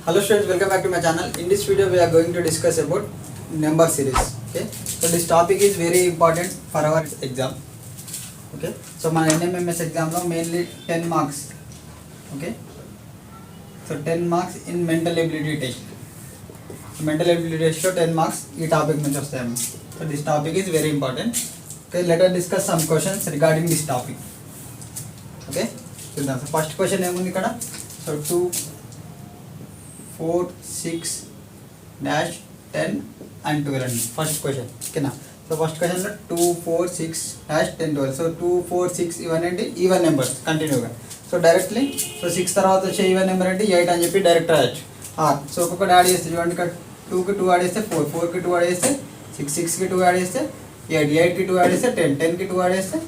Hello students, welcome back to my channel. In this video we are going to discuss about number series. Okay, so this topic is very important for our exam. Okay, so my NMMS exam lo mainly 10 marks. Okay, so 10 marks in mental ability test. Mental ability test lo 10 marks ee topic nunchi vastayi. So this topic is very important. Okay, let us discuss some questions regarding this topic. Okay, so the first question emundi ikkada. So 2 4 6 dash 10 and 12 and first question. Okay na, so first question lo 2 4 6 dash 10 12. So 2 4 6 ఇవన్నీ ఏంటి even numbers కంటిన్యూగా. So directly so 6 తర్వాత వచ్చే even number అంటే 8 అని చెప్పి direct రాయొచ్చు. So ఒక్కొక్కటి యాడ్ చేస్తే చూడండి, ఇక్కడ 2కి 2 యాడ్ చేస్తే 4, 4కి 2 యాడ్ చేస్తే 6, 6కి 2 యాడ్ చేస్తే 8, 8కి 2 యాడ్ చేస్తే 10, 10కి 2 యాడ్ చేస్తే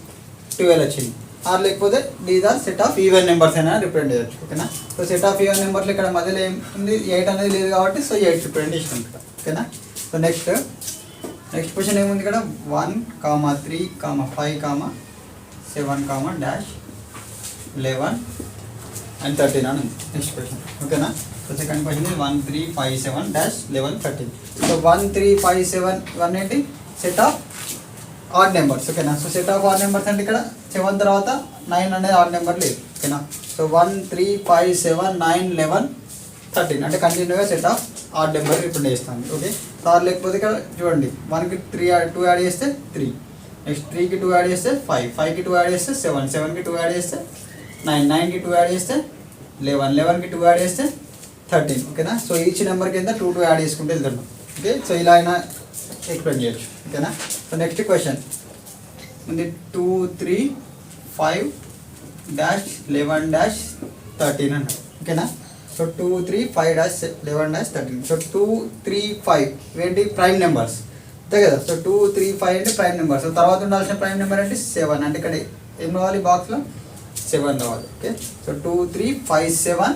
12 వచ్చింది. ఆర్ లేకపోతే these are set of even numbers అయినా రిప్రజెంట్ చేయొచ్చు. ఓకేనా, సో సెట్ ఆఫ్ ఈవెన్ నెంబర్లు ఇక్కడ మధ్యలో ఏముంది 8 అనేది లేదు కాబట్టి సో 8 రిప్రజెంట్ చేసినాం. ఓకేనా, సో నెక్స్ట్ క్వశ్చన్ ఏముంది ఇక్కడ 1, 3, 5, 7, డాష్ 11 and 13 అని ఉంది నెక్స్ట్ క్వశ్చన్. ఓకేనా, సో సెకండ్ క్వశ్చన్ ఇది 1 3 5 7 డాష్ 11 13. సో 1 3 5 7 ఇవన్నీ ఏంటి సెట్ ఆఫ్ ఆడ్ నెంబర్స్. ఓకేనా, so set of odd numbers అంటే ఇక్కడ 7 తర్వాత 9 అనేది ఆడ్ నెంబర్ లేదు. ఓకేనా, సో 1 3 5 7 9 11 13 అంటే కంటిన్యూగా set of odd number represent చేస్తాను. ఓకే, సార్ లేకపోతే ఇక్కడ చూడండి 1కి 2 యాడ్ చేస్తే 3, నెక్స్ట్ 3కి 2 యాడ్ చేస్తే 5, 5కి 2 యాడ్ చేస్తే 7, 7కి 2 యాడ్ చేస్తే 9, 9కి 2 యాడ్ చేస్తే 11, 11కి 2 యాడ్ చేస్తే 13. ఓకేనా, సో ఈచ్ నెంబర్ కింద 2 2 యాడ్ చేసుకుంటూ వెళ్తున్నాం. ఓకే, సో ఇలా అయినా ఎక్స్ప్లెయిన్ చేయొచ్చు. ఓకేనా, సో నెక్స్ట్ క్వశ్చన్ ఉంది 2 3 5 డాష్ 11 డాష్ 13 అన్నాడు. ఓకేనా, సో 2 3 5 డాష్ 11 డాష్ 13. సో 2 3 5 ఇవేంటి ప్రైమ్ నెంబర్స్ అంతే కదా. సో 2 3 5 అంటే ప్రైమ్ నెంబర్స్. సో తర్వాత ఉండాల్సిన ప్రైమ్ నెంబర్ అంటే 7. అంటే ఇక్కడ ఏం రావాలి బాక్స్లో 7 రావాలి. ఓకే, సో 2 3 5 7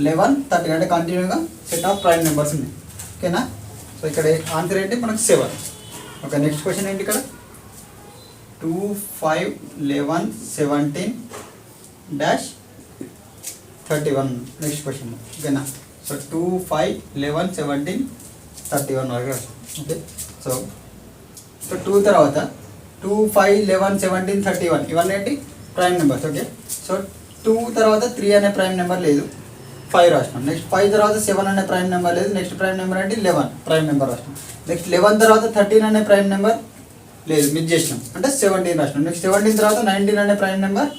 11 13 అంటే కంటిన్యూగా సెట్ ఆఫ్ ప్రైమ్ నెంబర్స్ ఉన్నాయి. ఓకేనా, సో ఇక్కడ ఆన్సర్ ఏంటి మనకు 7. ఓకే, నెక్స్ట్ క్వశ్చన్ ఏంటి ఇక్కడ 2 5 11 17 డాష్ 31 నెక్స్ట్ క్వశ్చన్. ఓకేనా, సో 2 5 11 17 31 వరకు. ఓకే, సో 2 తర్వాత 2 5 11 17 31 ఇవన్నీ ఏంటి ప్రైమ్ నెంబర్స్. ఓకే, సో 2 తర్వాత 3 అనే ప్రైమ్ నెంబర్ లేదు, 5 రాసినాం. నెక్స్ట్ 5 తర్వాత 7 అనే ప్రైమ్ నెంబర్ లేదు, నెక్స్ట్ ప్రైమ్ నెంబర్ అంటే 11 ప్రైమ్ నెంబర్ రాసినాం. నెక్స్ట్ 11 తర్వాత 13 అనే ప్రైమ్ నెంబర్ లేదు, మిస్ చేసినాం అంటే 17 రాసినాం. నెక్స్ట్ 17 తర్వాత 19 అనే ప్రైమ్ నెంబర్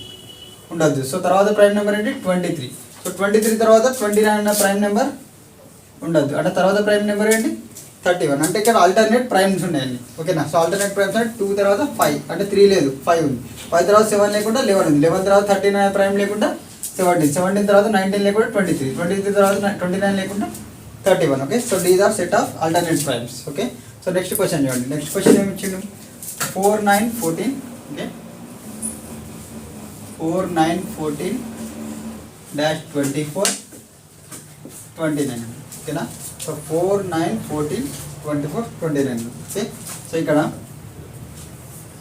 ఉండద్దు. సో తర్వాత ప్రైమ్ నెంబర్ ఏంటి 23. సో 23 తర్వాత 29 అనే ప్రైమ్ నెంబర్ ఉండద్దు. అంటే తర్వాత ప్రైమ్ నెంబర్ ఏంటి 31. అంటే ఇక్కడ ఆల్టర్నేట్ ప్రైమ్స్ ఉన్నాయండి. ఓకేనా, సో ఆల్టర్నేట్ ప్రైమ్స్ అంటే 2 తర్వాత 5 అంటే 3 లేదు 5 ఉంది, 5 తర్వాత 7 లేకుండా 11 ఉంది, 11 తర్వాత 13 అనే ప్రైమ్ లేకుండా 17, 17 తర్వాత 19 లేకుండా 23, 23 తర్వాత 29 లేకుండా 31. Okay, so these are set of alternate primes. Okay, so next question చూడండి. నెక్స్ట్ క్వశ్చన్ ఏమి ఇచ్చిండు 4 9 14. Okay, 4 9 14 dash 24 29. ఓకేనా, సో 4 9 14 24 29. ఓకే, సో ఇక్కడ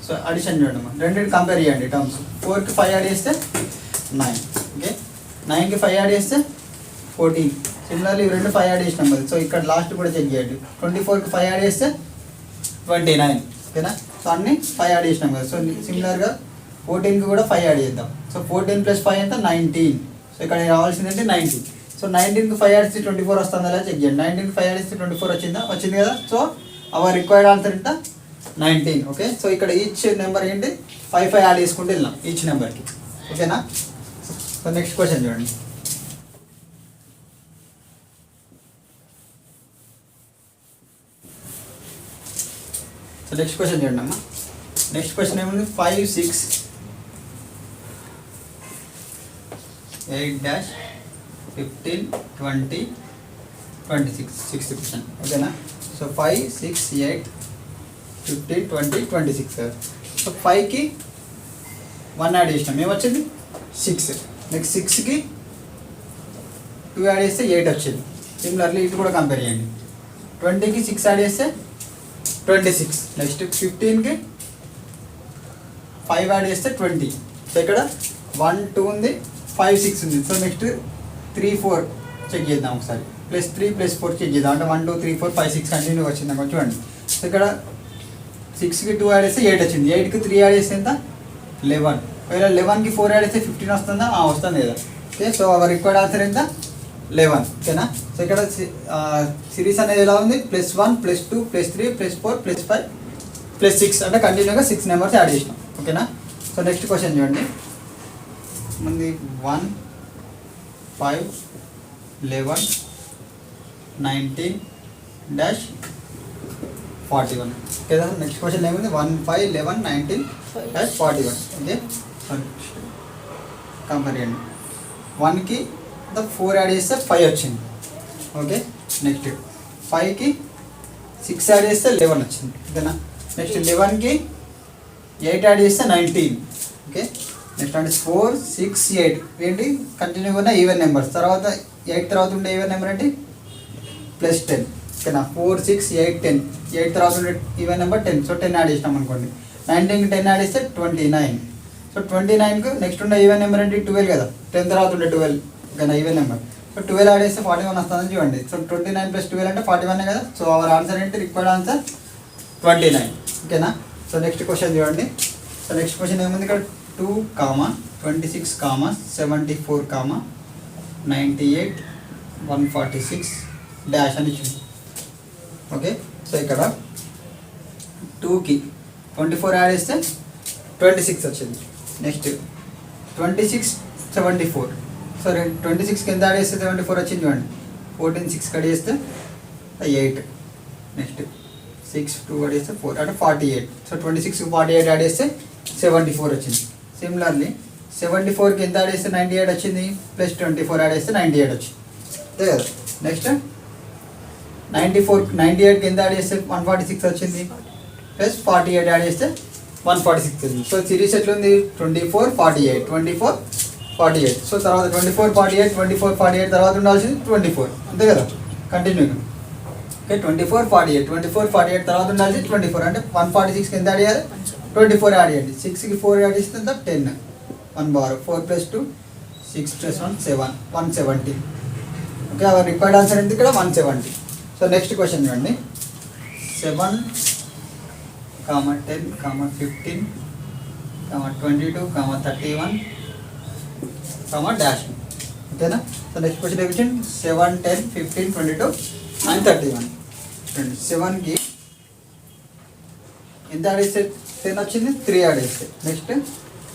సో అడిషన్ చూడండి, రెండింటి కంపేర్ చేయండి టర్మ్స్. 4కి 5 యాడ్ చేస్తే 9. ఓకే, 9కి 5 యాడ్ చేస్తే 14. సిమిలర్లీ రెండు 5 యాడ్ చేసినాం కదా, సో ఇక్కడ లాస్ట్ కూడా చెక్ చేయండి. 24కి 5 యాడ్ చేస్తే 29. ఓకేనా, సో అన్ని 5 యాడ్ చేసినాం కదా. సో సిమిలర్గా 14కి కూడా 5 యాడ్ చేద్దాం. సో 14 + 5 ఎంత 19. సో ఇక్కడ రావాల్సింది అంటే 19. సో 19కి 5 యాడ్ చేస్తే 24 వస్తుందా లేదా చెక్ చేయండి. 19కి 5 యాడ్ చేస్తే 24 వచ్చింది కదా. సో అవర్ రిక్వైర్డ్ ఆన్సర్ ఎంత 19. ఓకే, సో ఇక్కడ ఈచ్ నెంబర్ ఏంటి 5 5 యాడ్ చేసుకుంటూ వెళ్ళాం ఈచ్ నెంబర్కి. ఓకేనా, సో నెక్స్ట్ క్వశ్చన్ చూడండి. సో నెక్స్ట్ క్వశ్చన్ చూడండి అమ్మా. నెక్స్ట్ క్వశ్చన్ ఏముంది 5 6 8 డాష్ 15 20 26 సిక్స్త్ క్వశ్చన్. ఓకేనా, సో 5 6 8 15 20 26. సో 5కి 1 యాడ్ చేసినాం, ఏమొచ్చింది 6. నెక్స్ట్ 6కి 2 యాడ్ చేస్తే 8 వచ్చింది. సిమిలర్లీ ఇది కూడా కంపేర్ చేయండి. 20కి 6 యాడ్ చేస్తే 26. నెక్స్ట్ 15కి 5 యాడ్ చేస్తే 20. సో ఇక్కడ 1 2 ఉంది, 5 6 ఉంది. సో నెక్స్ట్ 3 4 చెక్ చేద్దాం ఒకసారి. +3 +4 చేంజ్ చేద్దాం. అంటే 1 2 3 4 5 6 కంటిన్యూ వచ్చింది అనుకో చూడండి. సో ఇక్కడ 6కి 2 యాడ్ చేస్తే 8 వచ్చింది. 8కి 3 యాడ్ చేస్తే ఎంత 11. ఒకవేళ 11కి 4 యాడ్ చేస్తే 15 వస్తుందా? వస్తుంది కదా. Okay, so our required answer ఎంత 11. ఓకేనా. సో ఇక్కడ సిరీస్ అనేది ఎలా ఉంది? +1 +2 +3 +4 +5 +6 అంటే కంటిన్యూగా 6 నెంబర్స్ యాడ్ చేసినాం. ఓకేనా. సో నెక్స్ట్ క్వశ్చన్ చూడండి. మనది 1 5 11 19 -41. ఓకేనా. నెక్స్ట్ క్వశ్చన్ ఏముంది? 1 5 11 19 -41. ఓకే, కంపేర్ చేయండి. 1కి 4 యాడ్ చేస్తే 5 వచ్చింది. ఓకే, నెక్స్ట్ 5కి 6 యాడ్ చేస్తే 11 వచ్చింది. ఓకేనా. నెక్స్ట్ 11కి 8 యాడ్ చేస్తే 19. ఓకే, నెక్స్ట్ అంటే 4 6 8 ఏంటి కంటిన్యూగా ఉన్న ఈవెన్ నెంబర్స్. తర్వాత 8 తర్వాత ఉండే ఈవెన్ నెంబర్ ఏంటి? +10. ఓకేనా. 4 6 8 10. 8 తర్వాత ఉండే ఈవెన్ నెంబర్ 10. సో 10 యాడ్ చేసినాం అనుకోండి. 19కి 10 యాడ్ చేస్తే 29. సో 29కు నెక్స్ట్ ఉండే ఈవెన్ నెంబర్ ఏంటి? 12 కదా. 10 తర్వాత ఉండే 12. ఓకేనా, ఈవెన్ నెంబర్. సో 12 యాడ్ చేస్తే 41 వస్తుందని చూడండి. సో 29 + 12 అంటే 41 కదా. సో అవర్ ఆన్సర్ ఏంటి? Required answer 29. ఓకేనా. సో నెక్స్ట్ క్వశ్చన్ చూడండి. సో నెక్స్ట్ క్వశ్చన్ ఏముంది ఇక్కడ? 2, 26, 74, 98, 146 డాష్ అని ఇచ్చింది. ఓకే, సో ఇక్కడ 2కి 24 యాడ్ చేస్తే 26 వచ్చింది. నెక్స్ట్ 26 74. సో 26కి ఎంత యాడ్ చేస్తే 74 వచ్చింది చూడండి. 14 6 కట్ చేస్తే 8. నెక్స్ట్ 6 2 యాడ్ చేస్తే 4 అంటే 48. సో 26కి 48 యాడ్ చేస్తే 74 వచ్చింది. సిమిలర్లీ 74కి ఎంత యాడ్ చేస్తే 98 వచ్చింది. +24 యాడ్ చేస్తే 98 వచ్చింది. అంతే కదా. నెక్స్ట్ 98కి ఎంత యాడ్ చేస్తే 146 వచ్చింది. +48 యాడ్ చేస్తే 146 వచ్చింది. సో సిరీస్ ఎట్లుంది? 24 48 24 48. సో తర్వాత 24 48 24 48 తర్వాత ఉండాల్సింది 24. అంతే కదా, కంటిన్యూగా. ఓకే, 24 48 24 48 తర్వాత ఉండాల్సింది 24. అంటే 146కి ఎంత యాడ్ చేయాలి? 24 యాడ్ చేయండి. 6కి 4 యాడ్ చేస్తే 10. 1 bar 4 + 2 6 + 1 7 170. Okay, hour required answer ఎంత ఇక్కడ? 170. సో నెక్స్ట్ క్వశ్చన్ చూడండి. 7, 10, 15, 22, 31, డాష్. ఓకేనా. సో నెక్స్ట్ క్వశ్చన్ ఏమిటి? 7 10 15 22 and 31. 7కి ఎంత యాడ్ చేస్తే 10 వచ్చింది? 3 యాడ్ చేస్తే. నెక్స్ట్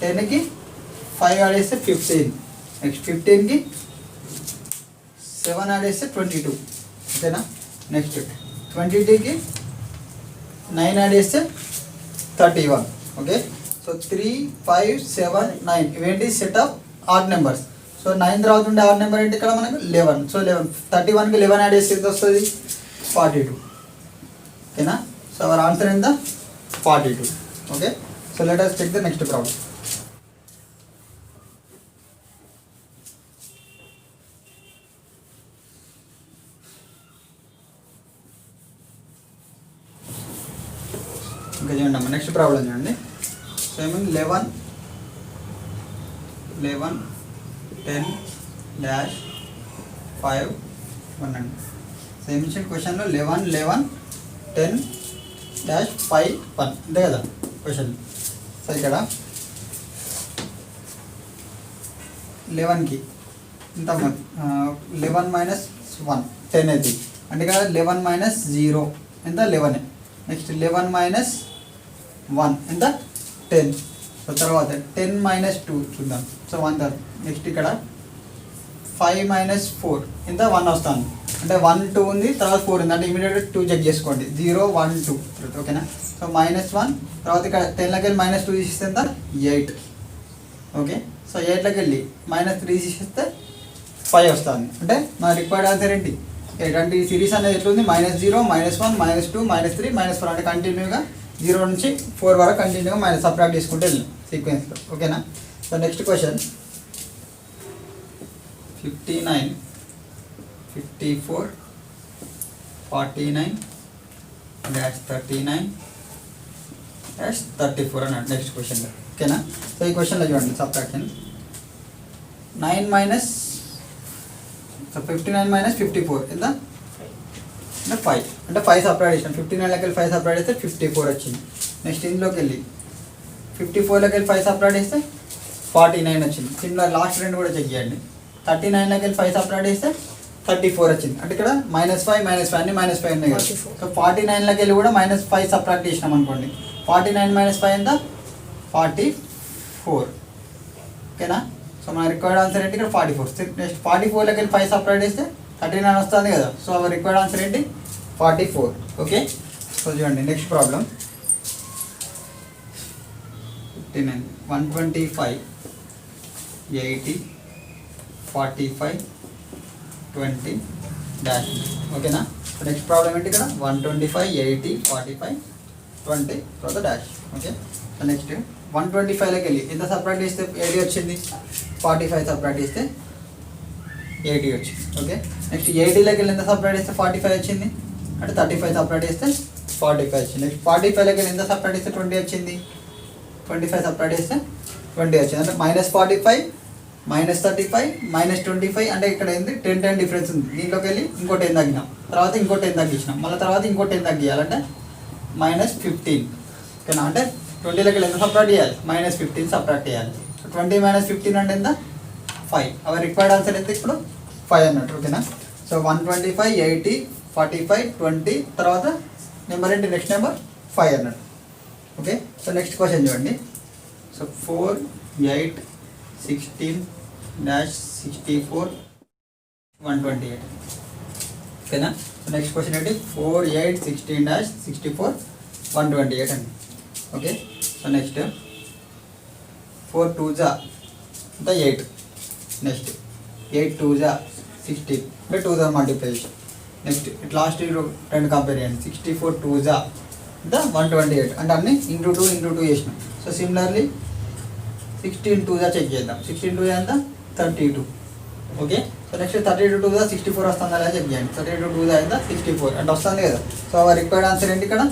10కి 5 యాడ్ చేస్తే 15. నెక్స్ట్ 15కి 7 యాడ్ చేస్తే 22. ఓకేనా. నెక్స్ట్ 22కి 9 యాడ్ చేస్తే 31. ఓకే, సో 3 5 7 9 ఇవేంటి? Set of odd numbers. So 9 తర్వాత ఉండే ఆడ్ నెంబర్ ఏంటి ఇక్కడ మనకు? 11. సో 31కి 11 యాడ్ చేస్తే ఎంత వస్తుంది? 42. ఓకేనా. సో అవర్ ఆన్సర్ ఎంత? 42. Okay, so let us check the next problem. ఇంకా చూడండి అమ్మ, నెక్స్ట్ ప్రాబ్లం చూడండి. సో ఏమైంది? 11 10 డాష్ 5 1 అండి. సో ఏమి ఇచ్చిన క్వశ్చన్లో 11 10 డాష్ 5 1 అంతే కదా క్వశ్చన్. సో ఇక్కడ 11కి ఇంత 11 - 1 10 అవుతుంది. అంటే ఇక్కడ 11 - 0 ఎంత? 11. నెక్స్ట్ 11 - 1 ఎంత? 10. సో తర్వాత 10 - 2 చూద్దాం. సో 1 తర్వాత నెక్స్ట్ ఇక్కడ 5 - 4 ఎంత? 1 వస్తుంది. అంటే 1 2 ఉంది, తర్వాత 4 ఉంది. అంటే ఇమీడియట్గా 2 చెక్ చేసుకోండి. 0 1 2. ఓకేనా. సో -1 తర్వాత ఇక్కడ 10లోకి వెళ్ళి -2 తీసిస్తే ఎంత? 8. ఓకే, సో 8లోకి వెళ్ళి -3 తీసిస్తే 5 వస్తుంది. అంటే మన రిక్వైర్డ్ ఆన్సర్ ఏంటి? 8. అంటే ఈ సిరీస్ అనేది ఎట్లుంది? -0 -1 -2 -3 -4 అంటే కంటిన్యూగా 0 నుంచి 4 వరకు కంటిన్యూగా సబ్ట్రాక్ట్ చేసుకుంటూ వెళ్ళాం సీక్వెన్స్లో. ఓకేనా. సో నెక్స్ట్ క్వశ్చన్ 59 54 49 -39 -34 అన్నాడు నెక్స్ట్ క్వశ్చన్లో. ఓకేనా. సో ఈ క్వశ్చన్లో చూడండి సబ్ట్రాక్షన్ 9 - సో 59 మైనస్ 54 ఎంత అంటే 5 అంటే 5 సపరేట్ చేసినాం. 59లోకి వెళ్ళి 5 సపరేట్ చేస్తే 54 వచ్చింది. నెక్స్ట్ ఇందులోకి వెళ్ళి 54లోకి వెళ్ళి 5 సపరేట్ చేస్తే 49 వచ్చింది. సిమిలర్ లాస్ట్ రెండు కూడా చెక్ చేయండి. 39లోకి వెళ్ళి 5 సపరేట్ చేస్తే 34 వచ్చింది. అంటే ఇక్కడ -5 అన్ని -5 ఉన్నాయి కదా. సో 49లోకి వెళ్ళి కూడా -5 సపరేట్ చేసినాం అనుకోండి. 49 - 5 ఎంత 44. ఓకేనా. సో మన రిక్వైర్డ్ ఆన్సర్ ఏంటి ఇక్కడ 44. నెక్స్ట్ 44లోకి వెళ్ళి 5 సపరేట్ చేస్తే 39 వస్తుంది కదా. సో అవర్ రిక్వైర్డ్ ఆన్సర్ ఏంటి 44. ఓకే. సో చూడండి నెక్స్ట్ ప్రాబ్లం 59 125 80 45 20 డాష్. ఓకేనా. సో నెక్స్ట్ ప్రాబ్లం ఏంటి ఇక్కడ 125 80 45 20 తర్వాత డాష్. ఓకే. సో నెక్స్ట్ 125లోకి వెళ్ళి ఎంత సపరేట్ చేస్తే 80 వచ్చింది, 45 సపరేట్ చేస్తే 80 వచ్చింది. ఓకే. నెక్స్ట్ 80లోకి వెళ్ళి ఎంత సపరేట్ చేస్తే 45 వచ్చింది, అంటే 35 సపరేట్ చేస్తే 45 వచ్చింది. నెక్స్ట్ 45లోకి వెళ్ళి ఎంత సపరేట్ చేస్తే 20 వచ్చింది, 25 సపరేట్ చేస్తే 20 వచ్చింది. అంటే -45 -35 -25 అంటే ఇక్కడ ఏంది 10 డిఫరెన్స్ ఉంది. దీంట్లోకి వెళ్ళి ఇంకో 10 తగ్గినాం, తర్వాత ఇంకో 10 తగ్గించినాం, మళ్ళీ తర్వాత ఇంకో 10 తగ్గియాలంటే -15. ఓకేనా. అంటే 20లోకి వెళ్ళి ఎంత సపరేట్ చేయాలి, -15 సపరేట్ చేయాలి. 20 - 15 అంటే ఎంత 5. అవర్ రిక్వైర్డ్ ఆన్సర్ ఎంత ఇప్పుడు 5 అన్నట్టు. ఓకేనా. సో 125 80 45 20 తర్వాత నెంబర్ ఏంటి, నెక్స్ట్ నెంబర్ 5 అన్నట్టు. ఓకే. సో నెక్స్ట్ క్వశ్చన్ చూడండి. సో 4 8 16 -64 128. ఓకేనా. సో నెక్స్ట్ క్వశ్చన్ ఏంటి 4 8 16 -64 128 అండి. ఓకే. సో నెక్స్ట్ 4 2s అంటే 8. నెక్స్ట్ 8 2s 16 అంటే 2 మల్టిప్లికేషన్. నెక్స్ట్ ఇట్లా లాస్ట్ రెండు కంపేర్ చేయండి. 64 2s అంటే 128 అంటే అన్ని ఇంటూ 2 చేసినాం. సో సిమిలర్లీ 16 2s చెక్ చేద్దాం. 16 2s ఎంత 32. ఓకే. సో నెక్స్ట్ 32 2s 64 వస్తుందా లేదా చెక్ చేయండి. 32 2s ఎంత 64 అంటే వస్తుంది కదా. సో అవర్ రిక్వైర్డ్ ఆన్సర్ ఏంటి ఇక్కడ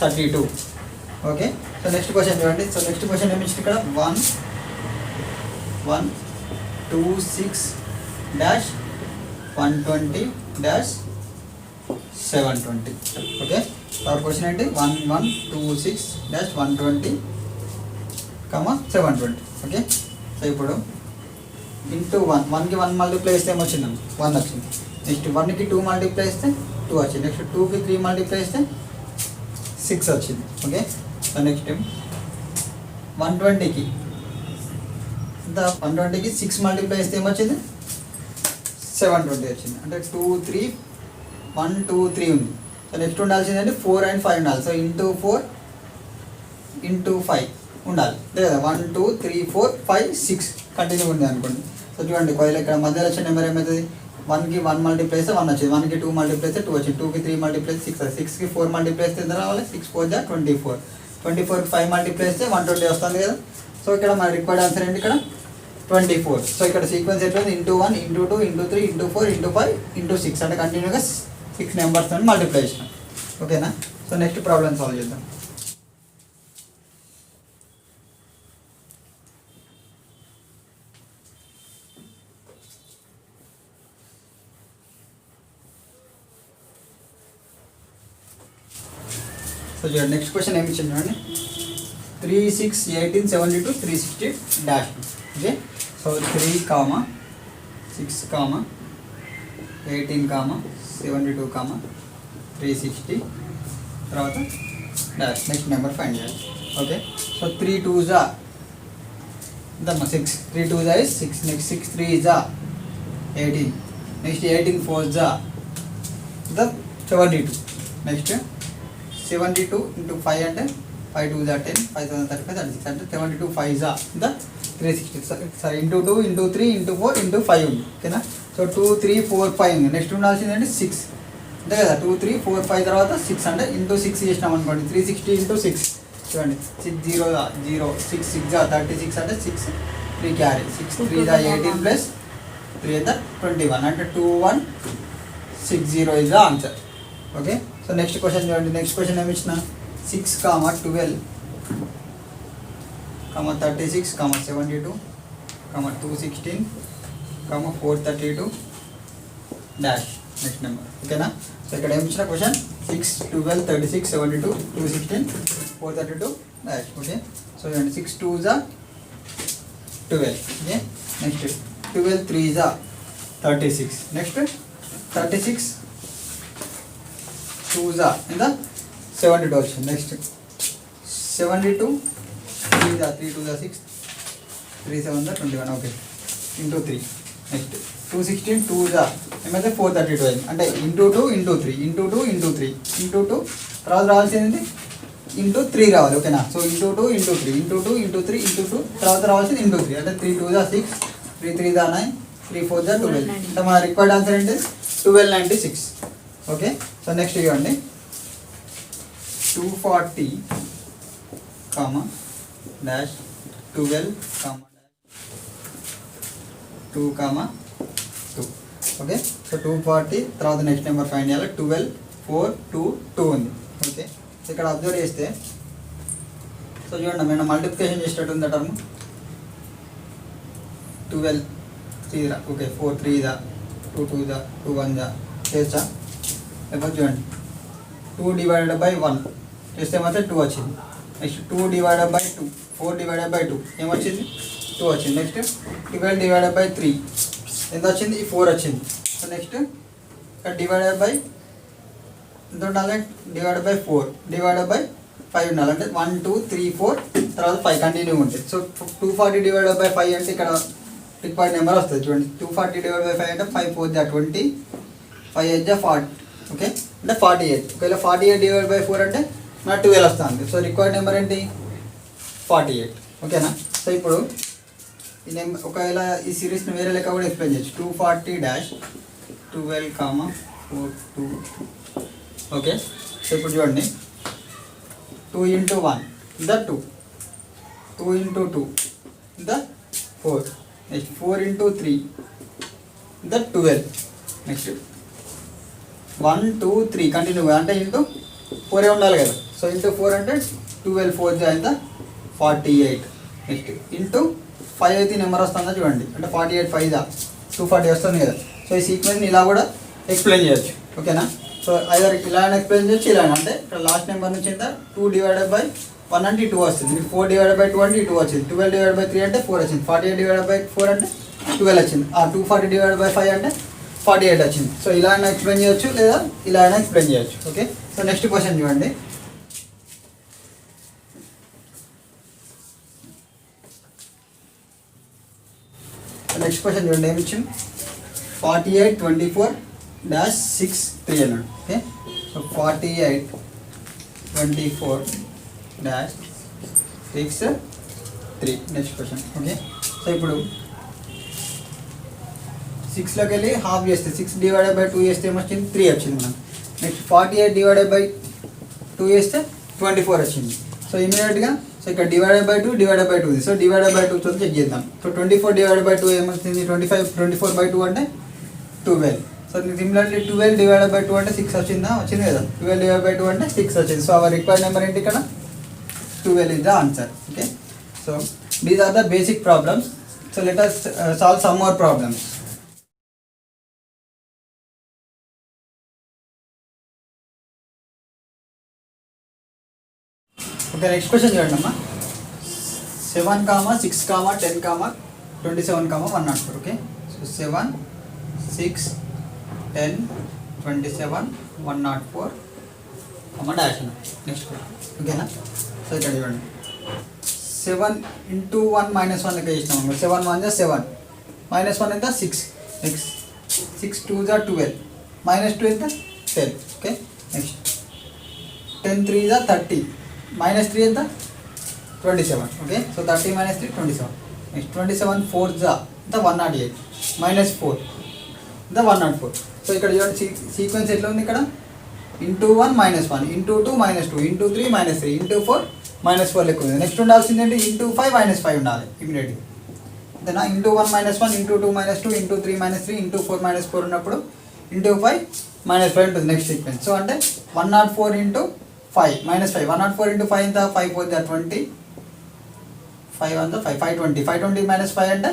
32. ఓకే. సో నెక్స్ట్ క్వశ్చన్ చూడండి. సో నెక్స్ట్ క్వశ్చన్ ఏమి ఇచ్చింది ఇక్కడ 1126 -120 -720. ఓకే. అవర్ క్వశ్చన్ ఏంటి 1126 -120 720. ఓకే. సో ఇప్పుడు ఇంటూ 1కి 1 మల్టిప్లై చేస్తే ఏమొచ్చింది 1 వచ్చింది. నెక్స్ట్ 1కి 2 మల్టిప్లై చేస్తే 2 వచ్చింది. నెక్స్ట్ 2కి 3 మల్టిప్లై చేస్తే 6 వచ్చింది. ఓకే. సో నెక్స్ట్ 120కి ఇంత 120కి 6 మల్టిప్లై చేస్తే ఏమొచ్చింది 720 వచ్చింది. అంటే 2 3 1 2 3 ఉంది. సో నెక్స్ట్ ఉండాల్సింది అంటే 4 and 5 ఉండాలి. సో ఇంటూ 4 ఇంటూ 5 ఉండాలి లేదా 1 2 3 4 5 6 కంటిన్యూ ఉంది అనుకోండి. సో చూడండి ఒకవేళ ఇక్కడ మధ్యలో వచ్చిన నెంబర్ ఏమవుతుంది 1కి 1 మల్టిప్లై చేస్తే 1 వచ్చింది, 1కి 2 మల్టిప్లై చేస్తే 2 వచ్చింది, 2కి 3 మల్టిప్లై చేస్తే 6 వచ్చింది, 6కి 4 మల్టిప్లై చేస్తే ఎంత రావాలి 6 4 24, 24కి 5 మల్టిప్లై చేస్తే 120 వస్తుంది కదా. సో ఇక్కడ మన రిక్వైర్డ్ ఆన్సర్ ఏంటి ఇక్కడ 24. సో ఇక్కడ సీక్వెన్స్ ఎట్లా into 1 into 2 into 3 into 4 into 5 into 6 అంటే కంటిన్యూగా 6 నెంబర్స్ మల్టిప్లై చేసినాం. ఓకేనా. సో నెక్స్ట్ ప్రాబ్లం సాల్వ్ చేద్దాం. సో చూడండి నెక్స్ట్ క్వశ్చన్ ఏమి ఇచ్చింది చూడండి 3 6 18 72 360 డాష్. ఓకే. సో 3 6 18 72 360 తర్వాత డాష్ నెక్స్ట్ నెంబర్ ఫైండ్ చేయాలి. Okay. So 3 2s ఇంతమ్మా 6 3 2s is 6. Next 6 3s 18. Next 18 4s 72. Next 72 into 5 అంటే 5 2s 10 5 35 36 అంటే 72 5s 360. సరే ఇంటూ 2 ఇంటూ 3 ఇంటూ 4 ఇంటూ 5 ఉంది. ఓకేనా. సో 2 3 4 5 ఉంది. నెక్స్ట్ ఉండాల్సింది అంటే 6 అంతే కదా. 2 3 4 5 తర్వాత 6 అంటే ఇంటూ 6 చేసినాం అనుకోండి 360 ఇంటూ 6 చూడండి 6 0 0 6 6 36 అంటే 6 3 క్యారీ 6 3 18 ప్లస్ 3 21 అంటే 2160 is the answer. Okay. So next question చూడండి. నెక్స్ట్ క్వశ్చన్ ఏమి ఇచ్చిన 6 12 36 72 216 432 డాష్ నెక్స్ట్ నెంబర్ ఓకేనా. సో ఇక్కడ ఏమి ఇచ్చిన క్వశ్చన్ 6 12 36 72 216 432 డాష్ ఓకే. సో 6 2 జా 12 ఓకే. నెక్స్ట్ 12 3 జా 36 నెక్స్ట్ 36 2 జా ఎంత 72 వచ్చింది. నెక్స్ట్ 72 3 జా 3 2 జా 6 3 7 జా 21 ఓకే ఇంటూ 3 నెక్స్ట్ 216 2 జా ఏమైతే 432 అయింది అంటే into 2 into 3 into 2 into 3 into 2 తర్వాత రావాల్సింది ఇంటూ 3 రావాలి ఓకేనా. So into 2 into 3 into 2 into 3 into 2 తర్వాత రావాల్సింది ఇంటూ 3 అంటే 3 2 జా 6 3 3 జా 9 3 4 జా 12 అంటే మన రిక్వైర్డ్ ఆన్సర్ ఏంటి 1296 ఓకే. సో నెక్స్ట్ ఇవ్వండి 240 comma dash 12 comma 2 comma 2 okay. So 240 తర్వాత నెక్స్ట్ నెంబర్ ఫైండ్ చేయాలి 12 4 2 2 ఉంది ఓకే. సో ఇక్కడ అబ్జర్వ్ చేస్తే సో చూడండి మేము మల్టిప్లికేషన్ చేసేటట్టు ఉంది టర్మ్ 12 3 దా ఓకే 4 3 దా 2 2 దా 2 1 దా చేస్తా లేకపోతే చూడండి 2 డివైడెడ్ బై 1 చేస్తే మాత్రం 2 వచ్చింది. Next 2 divided by 2 4 divided by 2 ఏమొచ్చింది 2 వచ్చింది. నెక్స్ట్ 12 డివైడెడ్ బై 3 ఎంత వచ్చింది 4 వచ్చింది. సో నెక్స్ట్ ఇక్కడ డివైడెడ్ బై ఎంత ఉండాలి డివైడెడ్ బై 4 డివైడెడ్ బై 5 ఉండాలి అంటే 1 2 3 4 తర్వాత 5 కంటిన్యూ ఉంటుంది. సో 240 డివైడెడ్ బై 5 అంటే ఇక్కడ రిక్వైర్డ్ నెంబర్ వస్తుంది చూడండి 240 డివైడ్ బై 5 అంటే 5 4 జా 20 5 8 జా 40 ఓకే అంటే 48 ఒకవేళ 48 డివైడ్ బై 4 అంటే మన 12 వస్తుంది. సో రిక్వైర్డ్ నెంబర్ ఏంటి 48 ఓకేనా. సో ఇప్పుడు ఈ నెంబర్ ఒకవేళ ఈ సిరీస్ని వేరే లెక్క కూడా ఎక్స్ప్లెయిన్ చేయొచ్చు 240 డాష్ 12 కామా 4 2 ఓకే. సో ఇప్పుడు చూడండి 2 into 1 the 2 2 into 2 the 4 next 4 into 3 the 12 next 1 2 3 continue అంటే ఇంటూ 4 ఉండాలి కదా. సో ఇంటూ 4 అంటే 12 4 జా ఎంత 48 నెక్స్ట్ ఇంటూ 5 అయితే నెంబర్ వస్తుందా చూడండి అంటే 48 5 జా 240 వస్తుంది కదా. సో ఈ సీక్వెన్స్ని ఇలా కూడా ఎక్స్ప్లెయిన్ చేయొచ్చు ఓకేనా. సో ఐదర్ ఇలా ఎక్స్ప్లెయిన్ చేయొచ్చు ఇలా అంటే ఇక్కడ లాస్ట్ నెంబర్ నుంచి ఎంత 2 డివైడెడ్ బై 1 అంటే 2 వస్తుంది 4 డివైడెడ్ బై 2 అంటే 2 వచ్చింది 12 డివైడెడ్ బై 3 అంటే 4 వచ్చింది 48 డివైడెడ్ బై 4 అంటే 12 వచ్చింది 240 డివైడెడ్ బై 5 అంటే 48 వచ్చింది. సో ఇలా అయినా ఎక్స్ప్లెయిన్ చేయొచ్చు లేదా ఇలా అయినా ఎక్స్ప్లెయిన్ చేయొచ్చు ఓకే. సో నెక్స్ట్ క్వశ్చన్ చూడండి నెక్స్ట్ క్వశ్చన్ చూడండి ఏమి ఇచ్చింది 48 24 డాష్ 6 3 అన్నాడు okay. So 48 24 dash 6 3 next question okay. So ఇప్పుడు 6లోకి వెళ్ళి హాఫ్ చేస్తే 6 డివైడెడ్ బై 2 చేస్తే ఏమొచ్చింది 3 వచ్చింది మనం. నెక్స్ట్ 48 డివైడెడ్ బై 2 చేస్తే 24 వచ్చింది. సో ఇమీడియట్గా సో ఇక్కడ డివైడెడ్ బై 2 డివైడెడ్ బై 2 ఉంది. సో డివైడెడ్ బై 2తో చెక్ చేద్దాం. సో 24 డివైడెడ్ బై 2 ఏమొచ్చింది 24 బై 2 అంటే 12. సో సిమిలర్లీ 12 డివైడెడ్ బై 2 అంటే 6 వచ్చిందా వచ్చింది కదా 12 డివైడ్ బై 2 అంటే 6 వచ్చింది. సో అవర్ రిక్వైర్డ్ నెంబర్ ఏంటి ఇక్కడ 12 is the answer okay. So these are the basic problems. So let us solve some more problems. Okay, next question చూడండి అమ్మా 7 6 10 27 104 okay. So 7 6 10 27 104 dash next question okay na. So ఇక్కడ చూడండి 7 into 1 minus 1 లెక్క చేసినాం 7 1 7 minus 1 ఎంత 6 next 6 2 12 minus 2 ఎంత 10 okay. Next 10 3 30 minus 3 ఎంత 27 okay. So 30 minus 3 27 next 27 4 ఎంత 108 minus 4 ఎంత 104. సో ఇక్కడ చూడండి సీక్వెన్స్ ఎట్లా ఉంది ఇక్కడ into 1 minus 1 into 2 minus 2 into 3 minus 3 into 4 minus 4 లెక్క ఉంది. నెక్స్ట్ ఉండాల్సింది ఏంటి ఇంటూ 5 minus 5 ఉండాలి ఇమీడియట్గా అంతేనా. Into 1 minus 1 into 2 minus 2 into 3 minus 3 into 4 minus 4 ఉన్నప్పుడు ఇంటూ 5 minus 5 ఉంటుంది నెక్స్ట్ సీక్వెన్స్. సో అంటే 104 ఇంటూ 5 minus 5 104 ఇంటూ 5 ఎంత 5 4 20 5 అంతా 5 520 minus 5 అంటే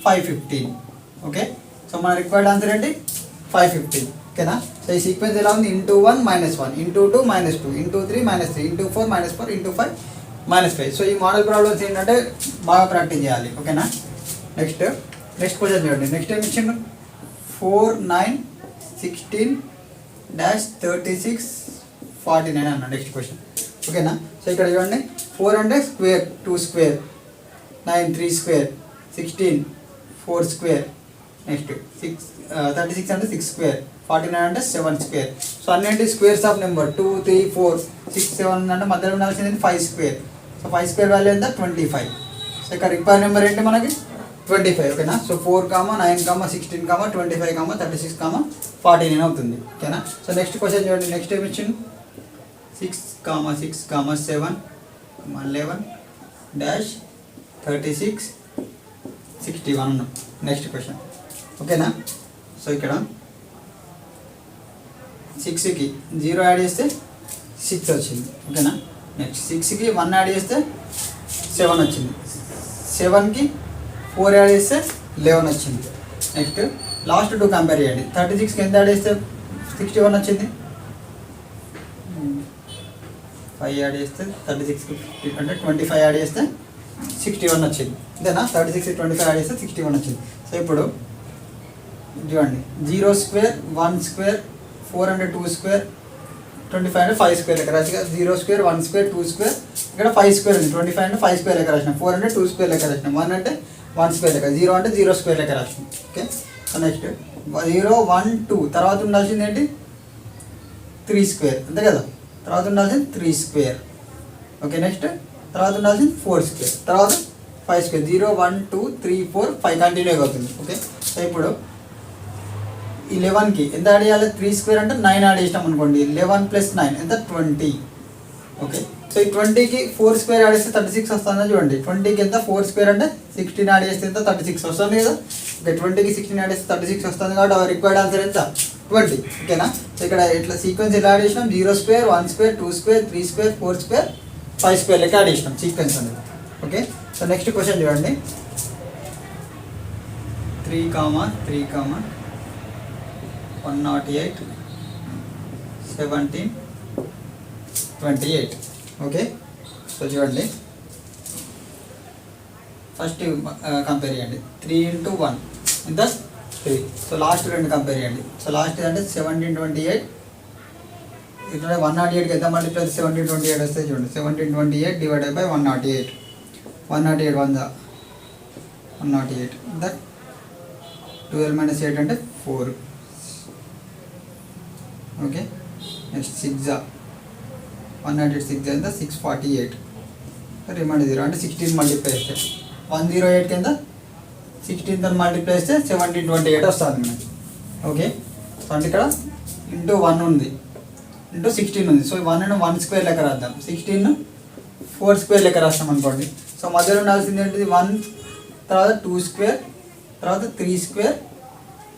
515 ఓకే. సో మన రిక్వైర్డ్ ఆన్సర్ ఏంటి 515 ఓకేనా. సో ఈ సీక్వెన్స్ ఎలా ఉంది, into 1 -1 into 2 -2 into 3 -3 into 4 -4 into 5 -5. So ఈ మోడల్ ప్రాబ్లమ్స్ ఏంటంటే బాగా ప్రాక్టీస్ చేయాలి ఓకేనా. నెక్స్ట్ క్వశ్చన్ చూడండి. నెక్స్ట్ ఏమి ఇచ్చిండు, 4 9 16 -36 49 అన్న నెక్స్ట్ క్వశ్చన్ ఓకేనా. సో ఇక్కడ చూడండి 4 అంటే square 2 square, 9 3 square, 16 4 square, next 36 అంటే 6 స్క్వేర్, 49 అంటే 7 స్క్వేర్. సో అన్నింటి స్క్వేర్స్ ఆఫ్ నెంబర్ 2 3 4 6 7 అంటే మధ్యలో ఉండాల్సింది 5 స్క్వేర్. సో 5 స్క్వేర్ వాల్యూ ఎంత 25. సో ఇక్కడ రిక్వైర్ నెంబర్ ఏంటి మనకి 25 ఓకేనా. సో 4 9 16 25 36 49 అవుతుంది ఓకేనా. సో నెక్స్ట్ క్వశ్చన్ చూడండి. నెక్స్ట్ ఏమి ఇచ్చింది 6 7 11 -36 61 ఉన్నాం నెక్స్ట్ క్వశ్చన్ ఓకేనా. సో ఇక్కడ 6కి 0 యాడ్ చేస్తే 6 వచ్చింది ఓకేనా. నెక్స్ట్ 6కి 1 యాడ్ చేస్తే 7 వచ్చింది, 7కి 4 యాడ్ చేస్తే 11 వచ్చింది. నెక్స్ట్ లాస్ట్ 2 కంపేర్ చేయండి. 36కి ఎంత యాడ్ చేస్తే 61 వచ్చింది, 5 యాడ్ చేస్తే 36కి అంటే 25 యాడ్ చేస్తే 61 వచ్చింది అంతేనా. 36కి 25 యాడ్ చేస్తే 61 వచ్చింది. సో ఇప్పుడు చూడండి 0 స్క్వేర్ 1 స్క్వేర్ 4 అంటే 2 స్క్వేర్, 25 అంటే 5 స్క్వేర్ లెక్క రాసి 0 స్క్వేర్ 1 స్క్వేర్ 2 స్క్వేర్, ఇక్కడ 5 స్క్వేర్ ఉంది, 25 అంటే 5 స్క్వేర్ లెక్క రాసినాం, 4 అంటే 2 స్క్వేర్ లెక్క రాసినాం, 1 అంటే 1 స్క్వేర్ లెక్క, 0 అంటే 0 స్క్వేర్ లెక్క రాసినాం ఓకే. సో నెక్స్ట్ 0 1 2 తర్వాత ఉండాల్సింది ఏంటి 3 స్క్వేర్ అంతే కదా, తర్వాత ఉండాల్సింది 3 స్క్వేర్ ఓకే. నెక్స్ట్ తర్వాత ఉండాల్సింది 4 స్క్వేర్, తర్వాత 5 స్క్వేర్, 0 1 2 3 4 5 కంటిన్యూ అవుతుంది ఓకే. సో ఇప్పుడు 11కి ఎంత యాడ్ చేయాలి 3 స్క్వేర్ అంటే 9 యాడ్ చేసినాం అనుకోండి, 11 + 9 ఎంత 20 ఓకే. సో ఈ 20కి 4 స్క్వేర్ యాడ్ చేస్తే 36 వస్తుందా చూడండి. 20కి ఎంత 4 స్క్వేర్ అంటే 16 యాడ్ చేస్తే ఎంత 36 వస్తుంది కదా. ఓకే 20కి 16 యాడ్ చేస్తే 36 వస్తుంది కాబట్టి అవర్ రిక్వైర్డ్ ఆన్సర్ ఎంత 20 ఓకేనా. సో ఇక్కడ ఇట్లా సీక్వెన్స్ ఎలా యాడ్ చేసినాం 0 square 1 square 2 square 3 square 4 square 5 square లెక్క యాడ్ చేసినాం సీక్వెన్స్ అనేది ఓకే. సో నెక్స్ట్ క్వశ్చన్ చూడండి 3 108 17 28 ఓకే. సో చూడండి ఫస్ట్ కంపేర్ చేయండి 3 × 1 ఎంత 3. సో లాస్ట్ 2 కంపేర్ చేయండి. సో లాస్ట్ అంటే 17 28 ఇక్కడ 108కి ఎంత మల్టిప్లై 17 28 వస్తే చూడండి 17 28 డివైడెడ్ బై 108 108 108 దట్ 12 - 8 అంటే 4 ఓకే. నెక్స్ట్ 6 108 6 ఎంత 648 రిమైండర్ 0 అంటే 16 మల్టిప్లై చేస్తే 108 కింద 16తో మల్టిప్లై చేస్తే 17 28 వస్తుంది మనకి ఓకే. సో అంటే ఇక్కడ ఇంటూ 1 ఉంది ఇంటూ 16 ఉంది. సో 1 స్క్వేర్ లెక్క రాద్దాం, 16 4 స్క్వేర్ లెక్క రాస్తాం అనుకోండి. సో మధ్యలో ఉండాల్సింది ఏంటిది 1 తర్వాత 2 స్క్వేర్ తర్వాత 3 స్క్వేర్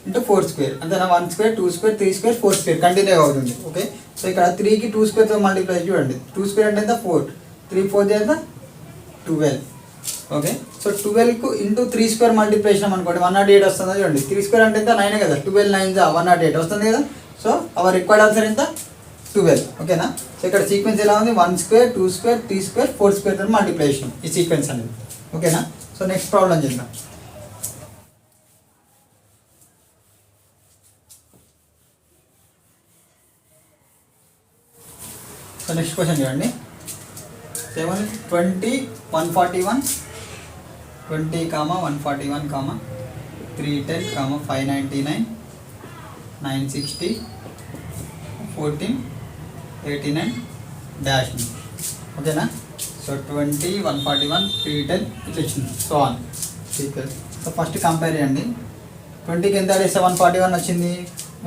ఇంటూ 4 స్క్వేర్ అంతేనా. 1 square 2 square 3 square 4 square continue అవుతుంది ఓకే. సో ఇక్కడ 3కి 2 స్క్వేర్తో మల్టిప్లై చూడండి 2 స్క్వేర్ అంటే ఎంత 4 3 4 ఎంత 12 ఓకే. సో 12కు ఇంటూ 3 స్క్వేర్ మల్టిప్లై చేసినాం అనుకోండి 108 వస్తుందా చూడండి. 3 స్క్వేర్ అంటే ఎంత 9 కదా, 12 9 108 వస్తుంది కదా. సో అవర్ రిక్వైర్డ్ ఆన్సర్ ఎంత 12 ఓకేనా. సో ఇక్కడ సీక్వెన్స్ ఎలా ఉంది 1 స్క్వేర్ 2 స్క్వేర్ 3 స్క్వేర్ 4 స్క్వేర్తో మల్టిప్లై చేసినాం ఈ సీక్వెన్స్ అనేది ఓకేనా. సో నెక్స్ట్ ప్రాబ్లం చేద్దాం. సో నెక్స్ట్ క్వశ్చన్ చూడండి 20 141 20, 141, 310, 599, 960, 14, 89 డాష్ ఓకేనా. సో 20 141 310 ఇట్లా వచ్చింది so on sequence. So first compare చేయండి. 20కి ఎంత యాడ్ చేస్తే 141 వచ్చింది,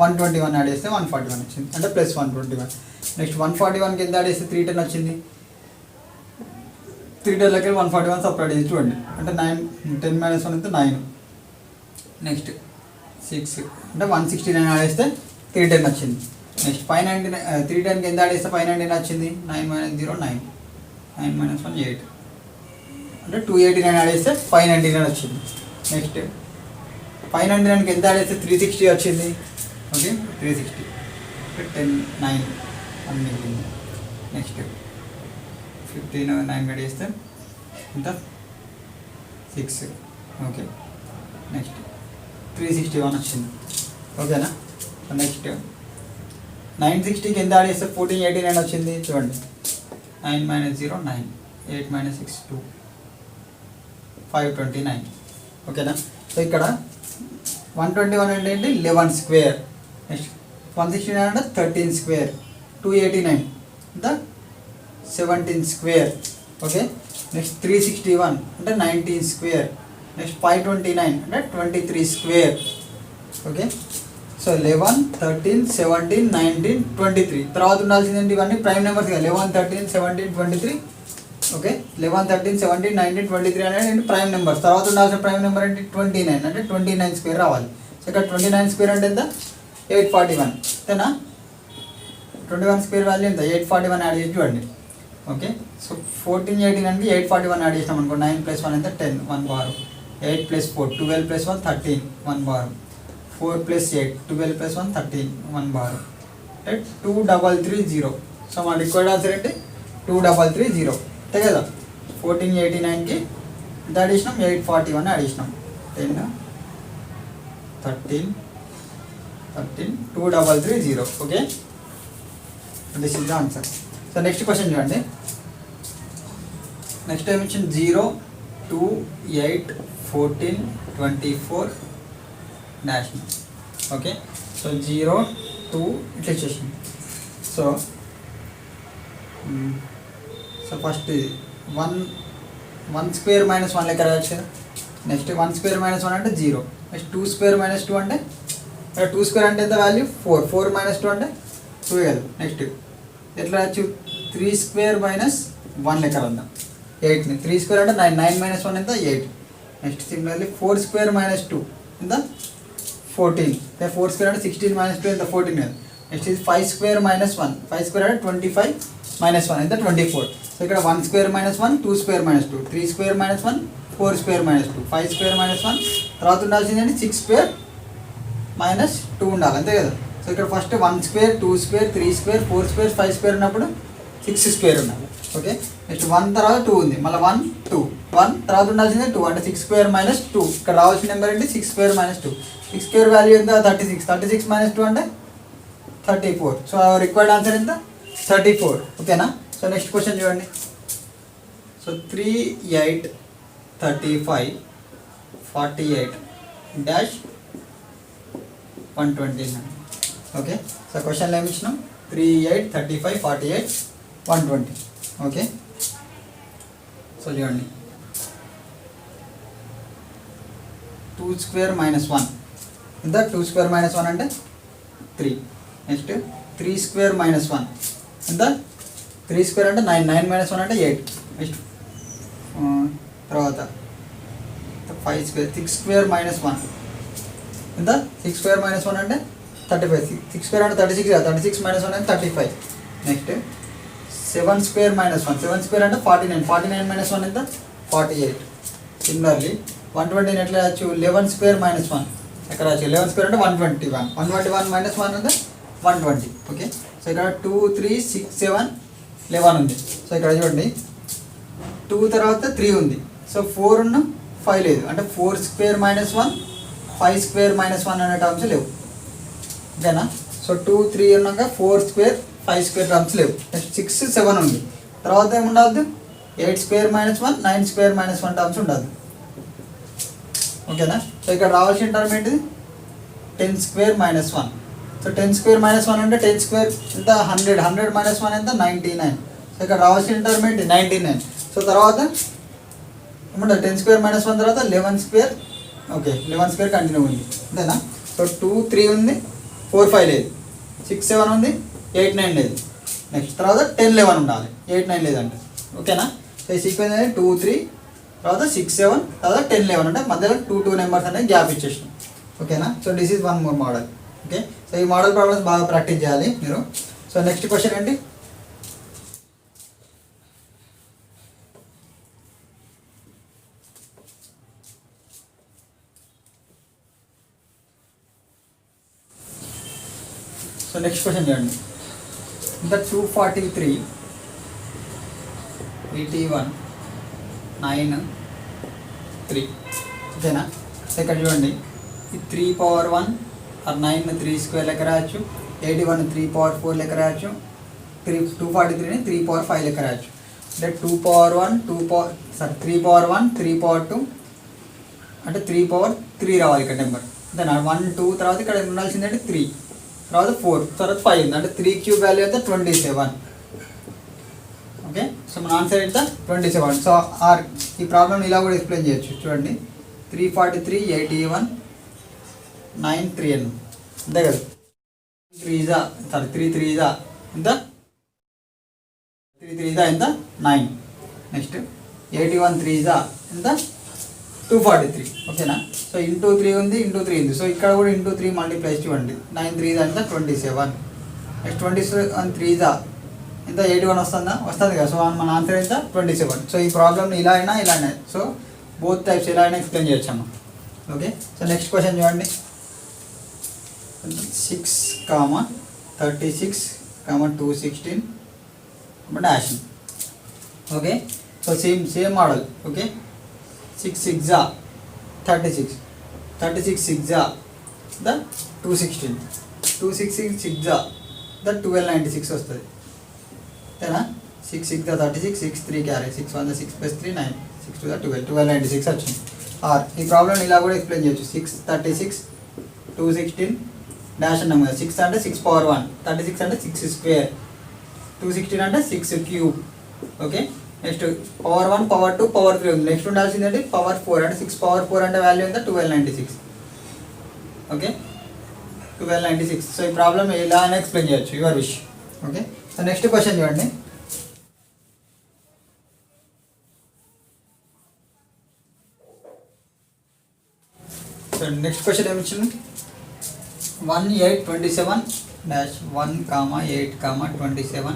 121 యాడ్ చేస్తే 141 వచ్చింది అంటే ప్లస్ 121. నెక్స్ట్ 141కి ఎంత యాడ్ చేస్తే 310 వచ్చింది, 310 141 సపరేట్ చేసి చూడండి అంటే 9 10 - 1 అయితే 9. నెక్స్ట్ 6 అంటే 169 యాడ్ చేస్తే 310 వచ్చింది. నెక్స్ట్ 599 310కి ఎంత యాడ్ చేస్తే 599 వచ్చింది, 9 - 0 9 9 - 1 8 అంటే 289 యాడ్ చేస్తే 599 వచ్చింది. నెక్స్ట్ 599కి ఎంత యాడ్ చేస్తే 360 వచ్చింది, ఓకే 360 10 9 అని మిగిలింది. నెక్స్ట్ 15 9 కడిగేస్తే ఎంత 6. ఓకే నెక్స్ట్ 361 వచ్చింది. ఓకేనా. నెక్స్ట్ 960కి ఎంత యాడ్ చేస్తే 1489 వచ్చింది చూడండి. 9 - 0 9, 8 - 6 2, 529. ఓకేనా. సో ఇక్కడ 121 అంటే ఏంటి 11 స్క్వేర్. నెక్స్ట్ 169 అంటే 13 స్క్వేర్. 289 ఎంత 17 స్క్వేర్. ఓకే. నెక్స్ట్ 361 అంటే 19 స్క్వేర్. నెక్స్ట్ 529 అంటే 23 స్క్వేర్. ఓకే. సో 11 13 17 19 23 తర్వాత ఉండాల్సింది ఇవన్నీ ప్రైమ్ నెంబర్స్ కదా. 11 13 17 23. ఓకే 11 13 17 19 23 అనేది ప్రైమ్ నెంబర్స్. తర్వాత ఉండాల్సిన ప్రైమ్ నెంబర్ అంటే 29 అంటే 29 స్క్వేర్ రావాలి. సో ఇక్కడ 29 స్క్వేర్ అంటే ఎంత 841 అంతేనా. 21 స్క్వేర్ వాల్యూ ఎంత 841 యాడ్ చేసి చూడండి. ఓకే. సో 1489కి 841 యాడ్ చేసినాం అనుకో. 9 + 1 ఎంత 10 1 బార్. 8 + 4 12 + 1 13 1 బార్. 4 + 8 12 + 1 13 1 బార్. 2330. సో మన రిక్వైర్డ్ ఆన్సర్ ఏంటి 2330 అంతే కదా. 1489కి ఎంత అడిషనం 841 అడిషనం 10 13 2330. Okay this is the answer. So next question చూడండి. నెక్స్ట్ టైం ఇచ్చిన 0 2 8 14 24 డాష్. ఓకే. సో 0 2 ఇట్లా ఇచ్చేసింది. సో ఫస్ట్ 1 స్క్వేర్ - 1 లెక్క రాయొచ్చు కదా. నెక్స్ట్ 1 స్క్వేర్ - 1 అంటే 0. నెక్స్ట్ 2 స్క్వేర్ - 2 అంటే 2 స్క్వేర్ అంటే ఎంత వాల్యూ 4. 4 - 2 అంటే 12. నెక్స్ట్ ఎట్లా రాయొచ్చు 3 స్క్వేర్ - 1 లెక్క రాద్దాం. 8ని 3 స్క్వేర్ అంటే 9 9 - 1 ఎంత 8. నెక్స్ట్ సిమిలర్లీ 4 స్క్వేర్ - 2 ఎంత 14. 4 స్క్వేర్ అంటే 16 - 2 ఎంత 14 కదా. నెక్స్ట్ ఇది 5 స్క్వేర్ - 1 5 స్క్వేర్ అంటే 25 - 1 ఎంత 24. సో ఇక్కడ 1 square - 1 2 square - 2 3 square - 1 4 square - 2 5 square - 1 తర్వాత ఉండాల్సింది ఏంటి 6 స్క్వేర్ - 2 ఉండాలి అంతే కదా. సో ఇక్కడ first 1 square 2 square 3 square 4 square 5 square ఉన్నప్పుడు 6 స్క్వేర్ ఉండాలి. ఓకే. నెక్స్ట్ 1 తర్వాత 2 ఉంది మళ్ళీ 1 2 1 తర్వాత ఉండాల్సింది 2 అంటే 6 స్క్వేర్ - 2. ఇక్కడ రావాల్సిన నెంబర్ ఏంటి 6 స్క్వేర్ - 2. 6 స్క్వేర్ వాల్యూ ఎంత 36. 36 - 2 అంటే 34. సో రిక్వైర్డ్ ఆన్సర్ ఎంత 34. ఓకేనా. సో నెక్స్ట్ క్వశ్చన్ చూడండి. So 3 8 35 48 dash 129. ఓకే. సో క్వశ్చన్లో ఏమి ఇచ్చినాం 3 8 35 48 120. ఓకే. సో చూడండి 2 స్క్వేర్ - 1 ఎంత 2 స్క్వేర్ - 1 అంటే 3. నెక్స్ట్ 3 స్క్వేర్ - 1 ఎంత 3 స్క్వేర్ అంటే 9 9 - 1 అంటే 8. నెక్స్ట్ తర్వాత 5 స్క్వేర్ 6 స్క్వేర్ - 1 ఎంత 6 స్క్వేర్ - 1 అంటే 35. 6 స్క్వేర్ అంటే 36 కదా 36 - 1 అంటే 35. నెక్స్ట్ 7 స్క్వేర్ - 1 7 స్క్వేర్ అంటే 49 49 - 1 ఎంత 48. సిమిలర్లీ 120 ఎట్లా రాయొచ్చు 11 స్క్వేర్ - 1 ఎక్కడ రాయొచ్చు 11 స్క్వేర్ అంటే 121 121 - 1 అంటే 120. ఓకే. సో ఇక్కడ 2 3 6 7 11 ఉంది. సో ఇక్కడ చూడండి 2 తర్వాత 3 ఉంది. సో 4 ఉన్న 5 లేదు అంటే 4 స్క్వేర్ - 1 5 స్క్వేర్ - 1 అనే టర్మ్స్ లేవు. ఓకేనా. సో 2 3 ఉన్నాక 4 స్క్వేర్ 5 స్క్వేర్ టర్మ్స్ లేవు. నెక్స్ట్ 6 7 ఉంది. తర్వాత ఏముండదు 8 స్క్వేర్ - 1 9 స్క్వేర్ - 1 టర్మ్స్ ఉండదు. ఓకేనా. సో ఇక్కడ రావాల్సిన టర్మ్ ఏంటిది 10 స్క్వేర్ - 1. సో 10 స్క్వేర్ - 1 అంటే 10 స్క్వేర్ ఎంత 100 100 - 1 ఎంత 99. సో ఇక్కడ రావాల్సిన టర్మ్ ఏంటి 99. సో తర్వాత ఏమంటారు 10 స్క్వేర్ - 1 తర్వాత 11 స్క్వేర్. ఓకే 11 స్క్వేర్ కంటిన్యూ ఉంది అంతేనా. సో 2 3 ఉంది 4 5 లేదు 6 7 ఉంది 8 9 లేదు. నెక్స్ట్ తర్వాత 10 11 ఉండాలి 8 9 లేదంటే. ఓకేనా. సో ఈ సీక్వెన్స్ అనేది 2 3 తర్వాత 6 7 తర్వాత 10 11 అంటే మధ్యలో 2 నెంబర్స్ అనేది గ్యాప్ ఇచ్చేసినాం. ఓకేనా. So this is 1 more model. Okay. So ఈ మోడల్ ప్రాబ్లమ్స్ బాగా ప్రాక్టీస్ చేయాలి మీరు. సో నెక్స్ట్ క్వశ్చన్ ఏంటి సో నెక్స్ట్ క్వశ్చన్ చూడండి. ఇంత 243 81 9 3 ఓకేనా. సో ఇక్కడ చూడండి ఈ 3 పవర్ 1 ఆర్ 9 3 స్క్వేర్ లెక్క రాయచ్చు, 81 3 పవర్ 4 లెక్క రాయచ్చు, 243ని 3 పవర్ 5 లెక్క రాయచ్చు. అంటే 2 పవర్ 1 3 పవర్ 1 3 పవర్ 2 అంటే 3 పవర్ 3 రావాలి ఇక్కడ నెంబర్. అంతేనా. 1 2 తర్వాత ఇక్కడ ఉండాల్సింది అంటే 3, తర్వాత 4, తర్వాత 5 ఉంది. అంటే 3 క్యూబ్ వాల్యూ అయితే 27. ఓకే. సో మన ఆన్సర్ ఎంత 27. సో ఈ ప్రాబ్లమ్ ఇలా కూడా ఎక్స్ప్లెయిన్ చేయొచ్చు. చూడండి 343 81 9 3 అని అంతే కదా. 3 3 ఎంత 3 3 ఎంత 9. నెక్స్ట్ 81 3 ఎంత 243 ఓకేనా. సో ఇంటూ 3 ఉంది, ఇంటూ 3 ఉంది. సో ఇక్కడ కూడా ఇంటూ 3 మల్టిప్లైస్ చూడండి. 9 3 ఎంత 27. నెక్స్ట్ 27 3 ఎంత 81 వస్తుంది కదా. సో మన ఆన్సర్ ఎంత 27. సో ఈ ప్రాబ్లమ్ని ఇలా అయినా ఇలా అయినా, సో బోత్ టైప్స్ ఎలా అయినా ఎక్స్ప్లెయిన్ చేయొచ్చమ్మా. ఓకే. సో నెక్స్ట్ క్వశ్చన్ చూడండి. 6, 36, 216 dash. Okay. So same model. Okay. 6 6 36, 36 6 the 216, 216 6 the 1296 వస్తుంది. అంతేనా. 6 6 ద 36, 6 3 క్యారీ, 6 1 ద 6 + 3 9, 6 2 ద 1296 వచ్చింది. ఈ ప్రాబ్లమ్ ఇలా కూడా ఎక్స్ప్లెయిన్ చేయొచ్చు. 6 36 216 డాష్ అన్నాం కదా. 6 అంటే 6 పవర్ 1, 36 అంటే 6 స్క్వేర్, 216 అంటే 6 cube. Okay. Next power 1 power 2 power 3 ఉంది. నెక్స్ట్ ఉండాల్సింది అంటే పవర్ 4, అంటే 6 పవర్ 4 అంటే వాల్యూ ఎంత 1296. ఓకే. 1296. సో ఈ ప్రాబ్లమ్ ఇలా అయినా ఎక్స్ప్లెయిన్ చేయొచ్చు, your wish. Okay. So next question చూడండి. సో నెక్స్ట్ క్వశ్చన్ ఏమి ఇచ్చింది. 1827 డాష్ 1, 8, 27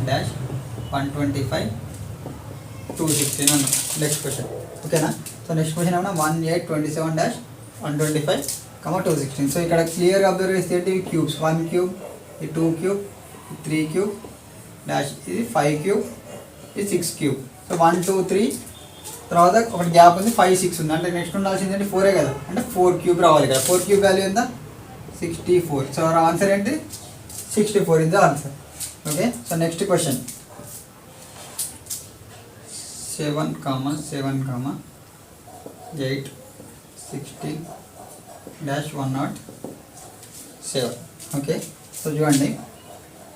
డాష్ 125 216 అన్నాం. నెక్స్ట్ క్వశ్చన్ ఓకేనా. సో నెక్స్ట్ క్వశ్చన్ ఏమన్నా 1827 డాష్ 125 216. సో ఇక్కడ క్లియర్గా అబ్జర్వ్ చేస్తే ఇవి క్యూబ్స్. 1 క్యూబ్, ఇది 2 క్యూబ్, 3 క్యూబ్ డాష్, ఇది 5 క్యూబ్, ఇది 6 క్యూబ్. సో 1 2 3 తర్వాత ఒకటి గ్యాప్ ఉంది, 5 6 ఉంది. అంటే నెక్స్ట్ ఉండాల్సింది ఏంటి 4 కదా. అంటే 4 క్యూబ్ రావాలి కదా. 4 క్యూబ్ వాల్యూ ఎంత 64. సో ఆన్సర్ ఏంటి 64 is the answer. Okay. So next question 7, 8 16 dash 107. Okay. So చూడండి.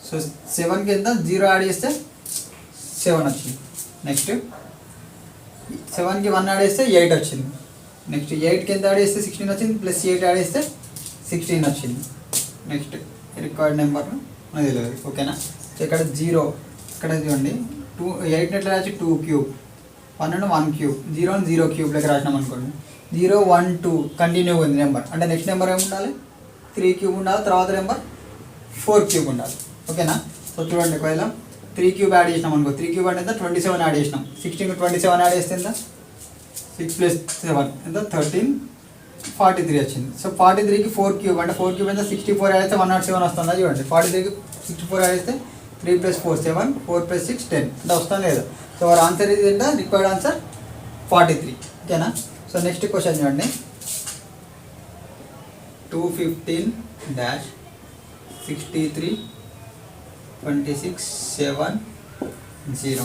సో 7కి ఎంత 0 యాడ్ చేస్తే 7 వచ్చింది. నెక్స్ట్ 7కి 1 యాడ్ చేస్తే 8 వచ్చింది. నెక్స్ట్ 8కి ఎంత యాడ్ చేస్తే 16 వచ్చింది, ప్లస్ 8 యాడ్ చేస్తే 16 వచ్చింది. నెక్స్ట్ రికార్డ్ నెంబర్ మనకు తెలియదు. ఓకేనా. సో ఇక్కడ 0, ఇక్కడ చూడండి 8 ఎట్లా రాసి 2 క్యూబ్, 1 1 క్యూబ్, 0 0 క్యూబ్ లెక్క రాసినాం అనుకోండి. 0 1 2 కంటిన్యూ ఉంది నెంబర్. అంటే నెక్స్ట్ నెంబర్ ఏమి ఉండాలి 3 క్యూబ్ ఉండాలి, తర్వాత నెంబర్ 4 క్యూబ్ ఉండాలి. ఓకేనా. సో చూడండి ఒకవేళ 3 క్యూబ్ యాడ్ చేసినాం అనుకో. 3 క్యూబ్ అంటే ఎంత 27 యాడ్ చేసినాం. 16 27 యాడ్ చేస్తే ఎంత 6 + 7 ఎంత 13 43 వచ్చింది. సో 43కి 4 క్యూబ్ అంటే 4 క్యూబ్ ఎంత 64 యాడ్ చేస్తే 107 వస్తుందా చూడండి. 43కి 64 యాడ్ చేస్తే 3 + 4 7, 4 + 6 10 అంటే వస్తుంది లేదా. సో అవర్ ఆన్సర్ ఇది ఎంత రిక్వైర్డ్ ఆన్సర్ 43. ఓకేనా. సో నెక్స్ట్ క్వశ్చన్ చూడండి. 215 డాష్ 63 26 7 0.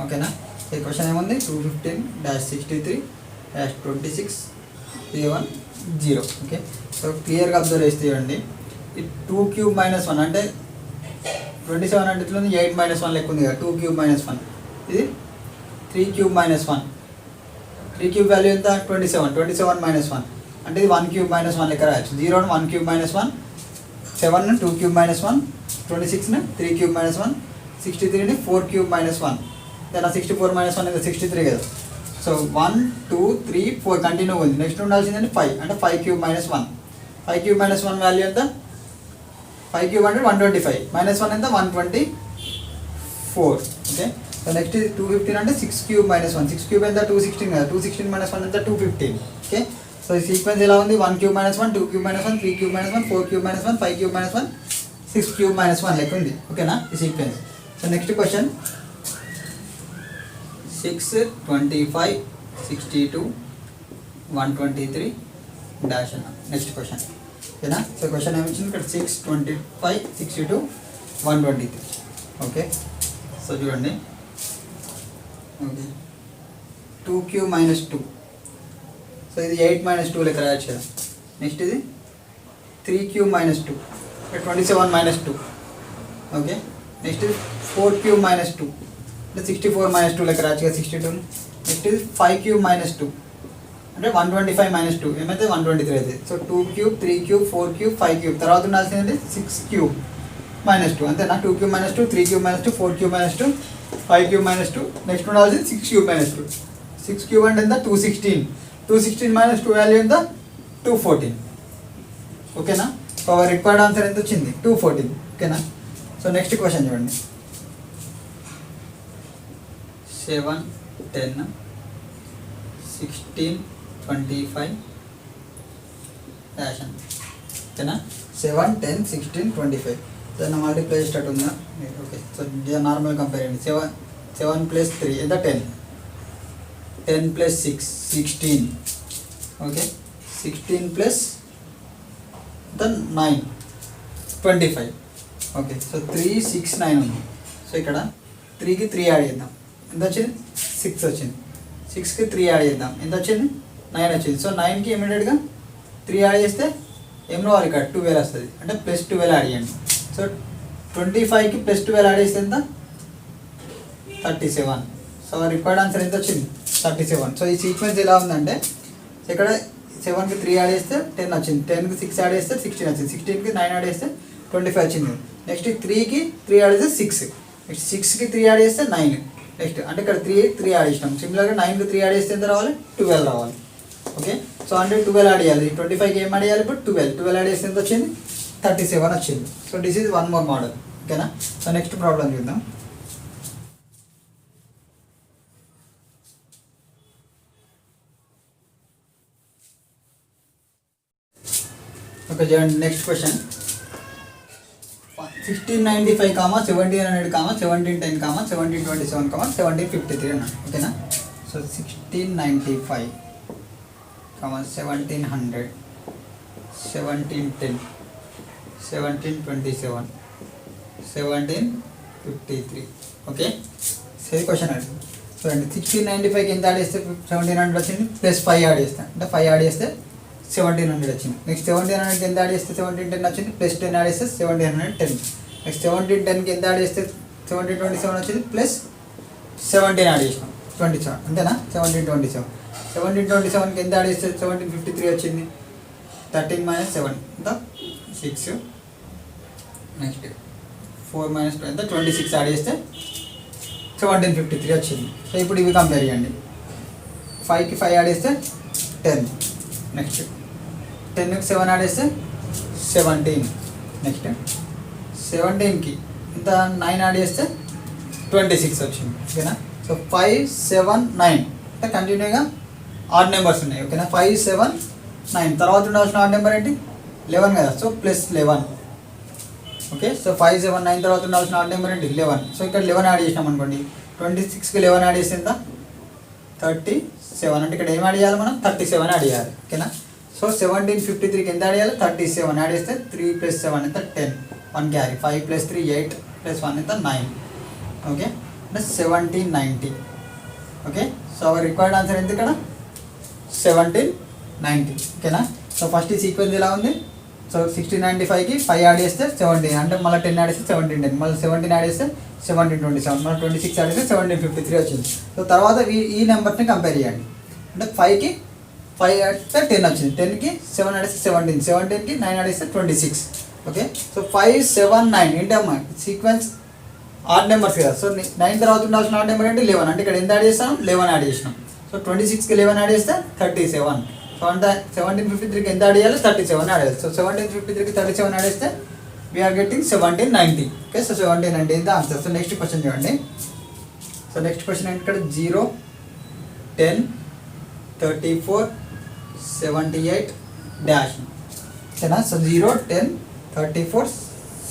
ఓకేనా. ఈ క్వశ్చన్ ఏముంది 215 డాష్ 63 డాష్ 26 7 0. ఓకే. సో క్లియర్గా అబ్జర్వ్ చేస్తే చూడండి. ఈ 2 క్యూబ్ - 1 అంటే 27 అంటే ఇట్లా 8 - 1 లెక్క ఉంది కదా. 2 క్యూబ్ - 1 ఇది 3 క్యూబ్ - 1. 3 క్యూబ్ వాల్యూ ఎంత 27, 27 - 1 అంటే ఇది 1 క్యూబ్ - 1 లెక్క రాయచ్చు. 0 1 క్యూబ్ - 1, 7 2 క్యూబ్ - 1, 26 3 క్యూబ్ - 1, 63 4 క్యూబ్ - 1. దాని 64 - 1 అయితే 63 కదా. సో 1 2 3 4 కంటిన్యూ ఉంది. నెక్స్ట్ ఉండాల్సిందంటే 5 అంటే 5 క్యూబ్ - 1. 5 క్యూబ్ - 1 వాల్యూ ఎంత 5 క్యూబ్ అంటే 125, -1 ఎంత 124. ఓకే. సో నెక్స్ట్ 215 అంటే 6 క్యూబ్ - 1. 6 క్యూబ్ ఎంత 216 కదా. 216 - 1 ఎంత 215. ఓకే. సో ఈ సీక్వెన్స్ ఎలా ఉంది 1 cube - 1, 2 cube - 1, 3 cube - 1, 4 cube - 1, 5 cube - 1, 6 cube minus 1 లెక్క ఉంది ఓకేనా ఈ sequence. So next question 6 25 62 123 dash అన్న నెక్స్ట్ క్వశ్చన్ ఓకేనా. సో క్వశ్చన్ ఏమి ఇచ్చింది ఇక్కడ 6 25 62 123 ఓకే. సో చూడండి ఓకే 2 cube minus 2 సో ఇది 8 minus 2 లెక్క రాయొచ్చు కదా. నెక్స్ట్ ఇది 3 cube minus 2 27 minus 2 okay. Next ఇది 4 cube minus 2 అంటే 64 minus 2 లెక్క రాయొచ్చు కదా 62. నెక్స్ట్ ఇది 5 cube minus 2 అంటే 125 minus 2 ఏమైతే 123 అయితే. So 2 cube 3 cube 4 cube 5 cube తర్వాత ఉండాల్సింది 6 cube minus 2 అంతేనా. 2 cube minus 2 3 cube minus 2 4 cube minus 2 5 cube minus 2 next ఉండాల్సింది 6 cube minus 2. 6 cube అంటే ఎంత 216 minus 2 వాల్యూ ఎంత 214 ఓకేనా. సో అవర్ రిక్వైర్డ్ ఆన్సర్ ఎంత వచ్చింది 214 ఓకేనా. సో నెక్స్ట్ క్వశ్చన్ చూడండి 7 10 16 25 డాష్ ఓకేనా. 7 10 16 25 దాన్ని మల్టిప్లై చేసేటట్టు ఉందా ఓకే. సో నార్మల్ కంపేర్ చేయండి 7 ప్లస్ 3 ఎంత 10 plus 6 16 okay. 16 plus 9 25 okay. So 3 6 9 ఉంది. సో ఇక్కడ 3కి 3 యాడ్ చేద్దాం ఎంత వచ్చింది 6 వచ్చింది. 6కి 3 యాడ్ చేద్దాం ఎంత వచ్చింది 9 వచ్చింది. సో 9కి ఇమీడియట్గా 3 యాడ్ చేస్తే ఏం రావాలి ఇక్కడ 12 వస్తుంది అంటే ప్లస్ 12 యాడ్ చేయండి. సో 25కి ప్లస్ 12 యాడ్ చేస్తే ఎంత 37. సో రిక్వైర్డ్ ఆన్సర్ ఎంత వచ్చింది 37. సో ఈ సీక్వెన్స్ ఎలా ఉందంటే ఇక్కడ 7కి 3 యాడ్ చేస్తే 10 వచ్చింది. 10కి 6 యాడ్ చేస్తే 16 వచ్చింది. 16కి 9 యాడ్ చేస్తే 25 వచ్చింది. నెక్స్ట్ 3కి 3 యాడ్ చేస్తే 6. నెక్స్ట్ 6కి 3 యాడ్ చేస్తే 9. నెక్స్ట్ అంటే ఇక్కడ 3 యాడ్ చేసినాం. సిమిలర్గా 9కి 3 యాడ్ చేస్తే ఎంత రావాలి 12 రావాలి ఓకే. సో అంటే 12 యాడ్ చేయాలి. 25కి ఏం యాడ్ చేయాలి ఇప్పుడు 12 యాడ్ చేస్తే ఎంత వచ్చింది 37 వచ్చింది. So this is one more model ఓకేనా. సో నెక్స్ట్ ప్రాబ్లం చూద్దాం. ఓకే చూడండి నెక్స్ట్ క్వశ్చన్ 1695 1700 1710 1727 1753 అన్నాడు ఓకేనా. So 1695 1700 1710 1727 1753 okay. సో ఇది క్వశ్చన్ అడిగింది చూడండి 1695కి ఎంత యాడ్ చేస్తే 1700 వచ్చింది ప్లస్ 5 యాడ్ చేస్తాను అంటే 5 యాడ్ చేస్తే 1700 వచ్చింది. నెక్స్ట్ 1700కి ఎంత యాడ్ చేస్తే 1710 వచ్చింది ప్లస్ 10 యాడ్ చేస్తే 1710. నెక్స్ట్ 1710కి ఎంత యాడ్ చేస్తే 1727 వచ్చింది ప్లస్ 17 యాడ్ చేసినాం 27 అంతేనా. 1727 1727కి ఎంత యాడ్ చేస్తే 1753 వచ్చింది. 13 - 7 ఎంత 6. నెక్స్ట్ 4 - 2 ఎంత 26 యాడ్ చేస్తే 1753 వచ్చింది. సో ఇప్పుడు ఇవి కంపేర్ చేయండి. 5కి 5 యాడ్ చేస్తే 10. నెక్స్ట్ 10కి 7 యాడ్ చేస్తే 17. నెక్స్ట్ 17కి ఇంత 9 యాడ్ చేస్తే 26 వచ్చింది ఓకేనా. సో 5 7 9 అంటే కంటిన్యూగా ఆడ్ నెంబర్స్ ఉన్నాయి ఓకేనా. 5 7 9 తర్వాత ఉండాల్సిన ఆడ్ నెంబర్ ఏంటి 11 కదా. So plus 11 okay. సో 5 7 9 తర్వాత ఉండాల్సిన ఆడ్ నెంబర్ ఏంటి 11. సో ఇక్కడ 11 యాడ్ చేసినాం అనుకోండి 26కి 11 యాడ్ చేస్తే ఎంత 37 అంటే ఇక్కడ ఏం యాడ్ చేయాలి మనం 37 యాడ్ చేయాలి ఓకేనా. సో 1753కి ఎంత యాడ్ చేయాలి 37 యాడ్ చేస్తే 3 + 7 ఎంత 10 1 క్యారీ 5 + 3 8 + 1 ఎంత 9 ఓకే అంటే 1790 okay. So our required answer ఎంత ఇక్కడ 1790 ఓకేనా. సో ఫస్ట్ ఈ సీక్వెన్స్ ఎలా ఉంది. సో 1695కి 5 యాడ్ చేస్తే 17 అంటే మళ్ళీ 10 యాడ్ చేస్తే 1710 మళ్ళీ 17 యాడ్ చేస్తే 1727 మళ్ళీ 26 యాడ్ చేస్తే 1753 వచ్చింది. సో తర్వాత ఈ నెంబర్ని కంపేర్ చేయండి అంటే 5కి 5 యాడ్ చేస్తే 10 వచ్చింది. 10కి 7 యాడ్ చేస్తే 17 17కి 9 యాడ్ చేస్తే 26 ఓకే. సో 5 7 9 ఏంటమ్మా సీక్వెన్స్ ఆడ్ నెంబర్స్ కదా. సో 9 తర్వాత ఉండాల్సిన ఆడ్ నెంబర్ అంటే 11 అంటే ఇక్కడ ఎంత యాడ్ చేస్తాం 11 యాడ్ చేసినాం. సో 26కి 11 యాడ్ చేస్తే 37. సో అంటే 1753కి ఎంత యాడ్ చేయాలి 37 యాడ్ చేయాలి. సో 1753కి 37 యాడ్ చేస్తే we are getting 1790 okay. So 1790 is the answer. So next question చూడండి. సో నెక్స్ట్ క్వశ్చన్ ఏంటి ఇక్కడ 0 10 34 78 డాష్ ఓకేనా. So 0 10 34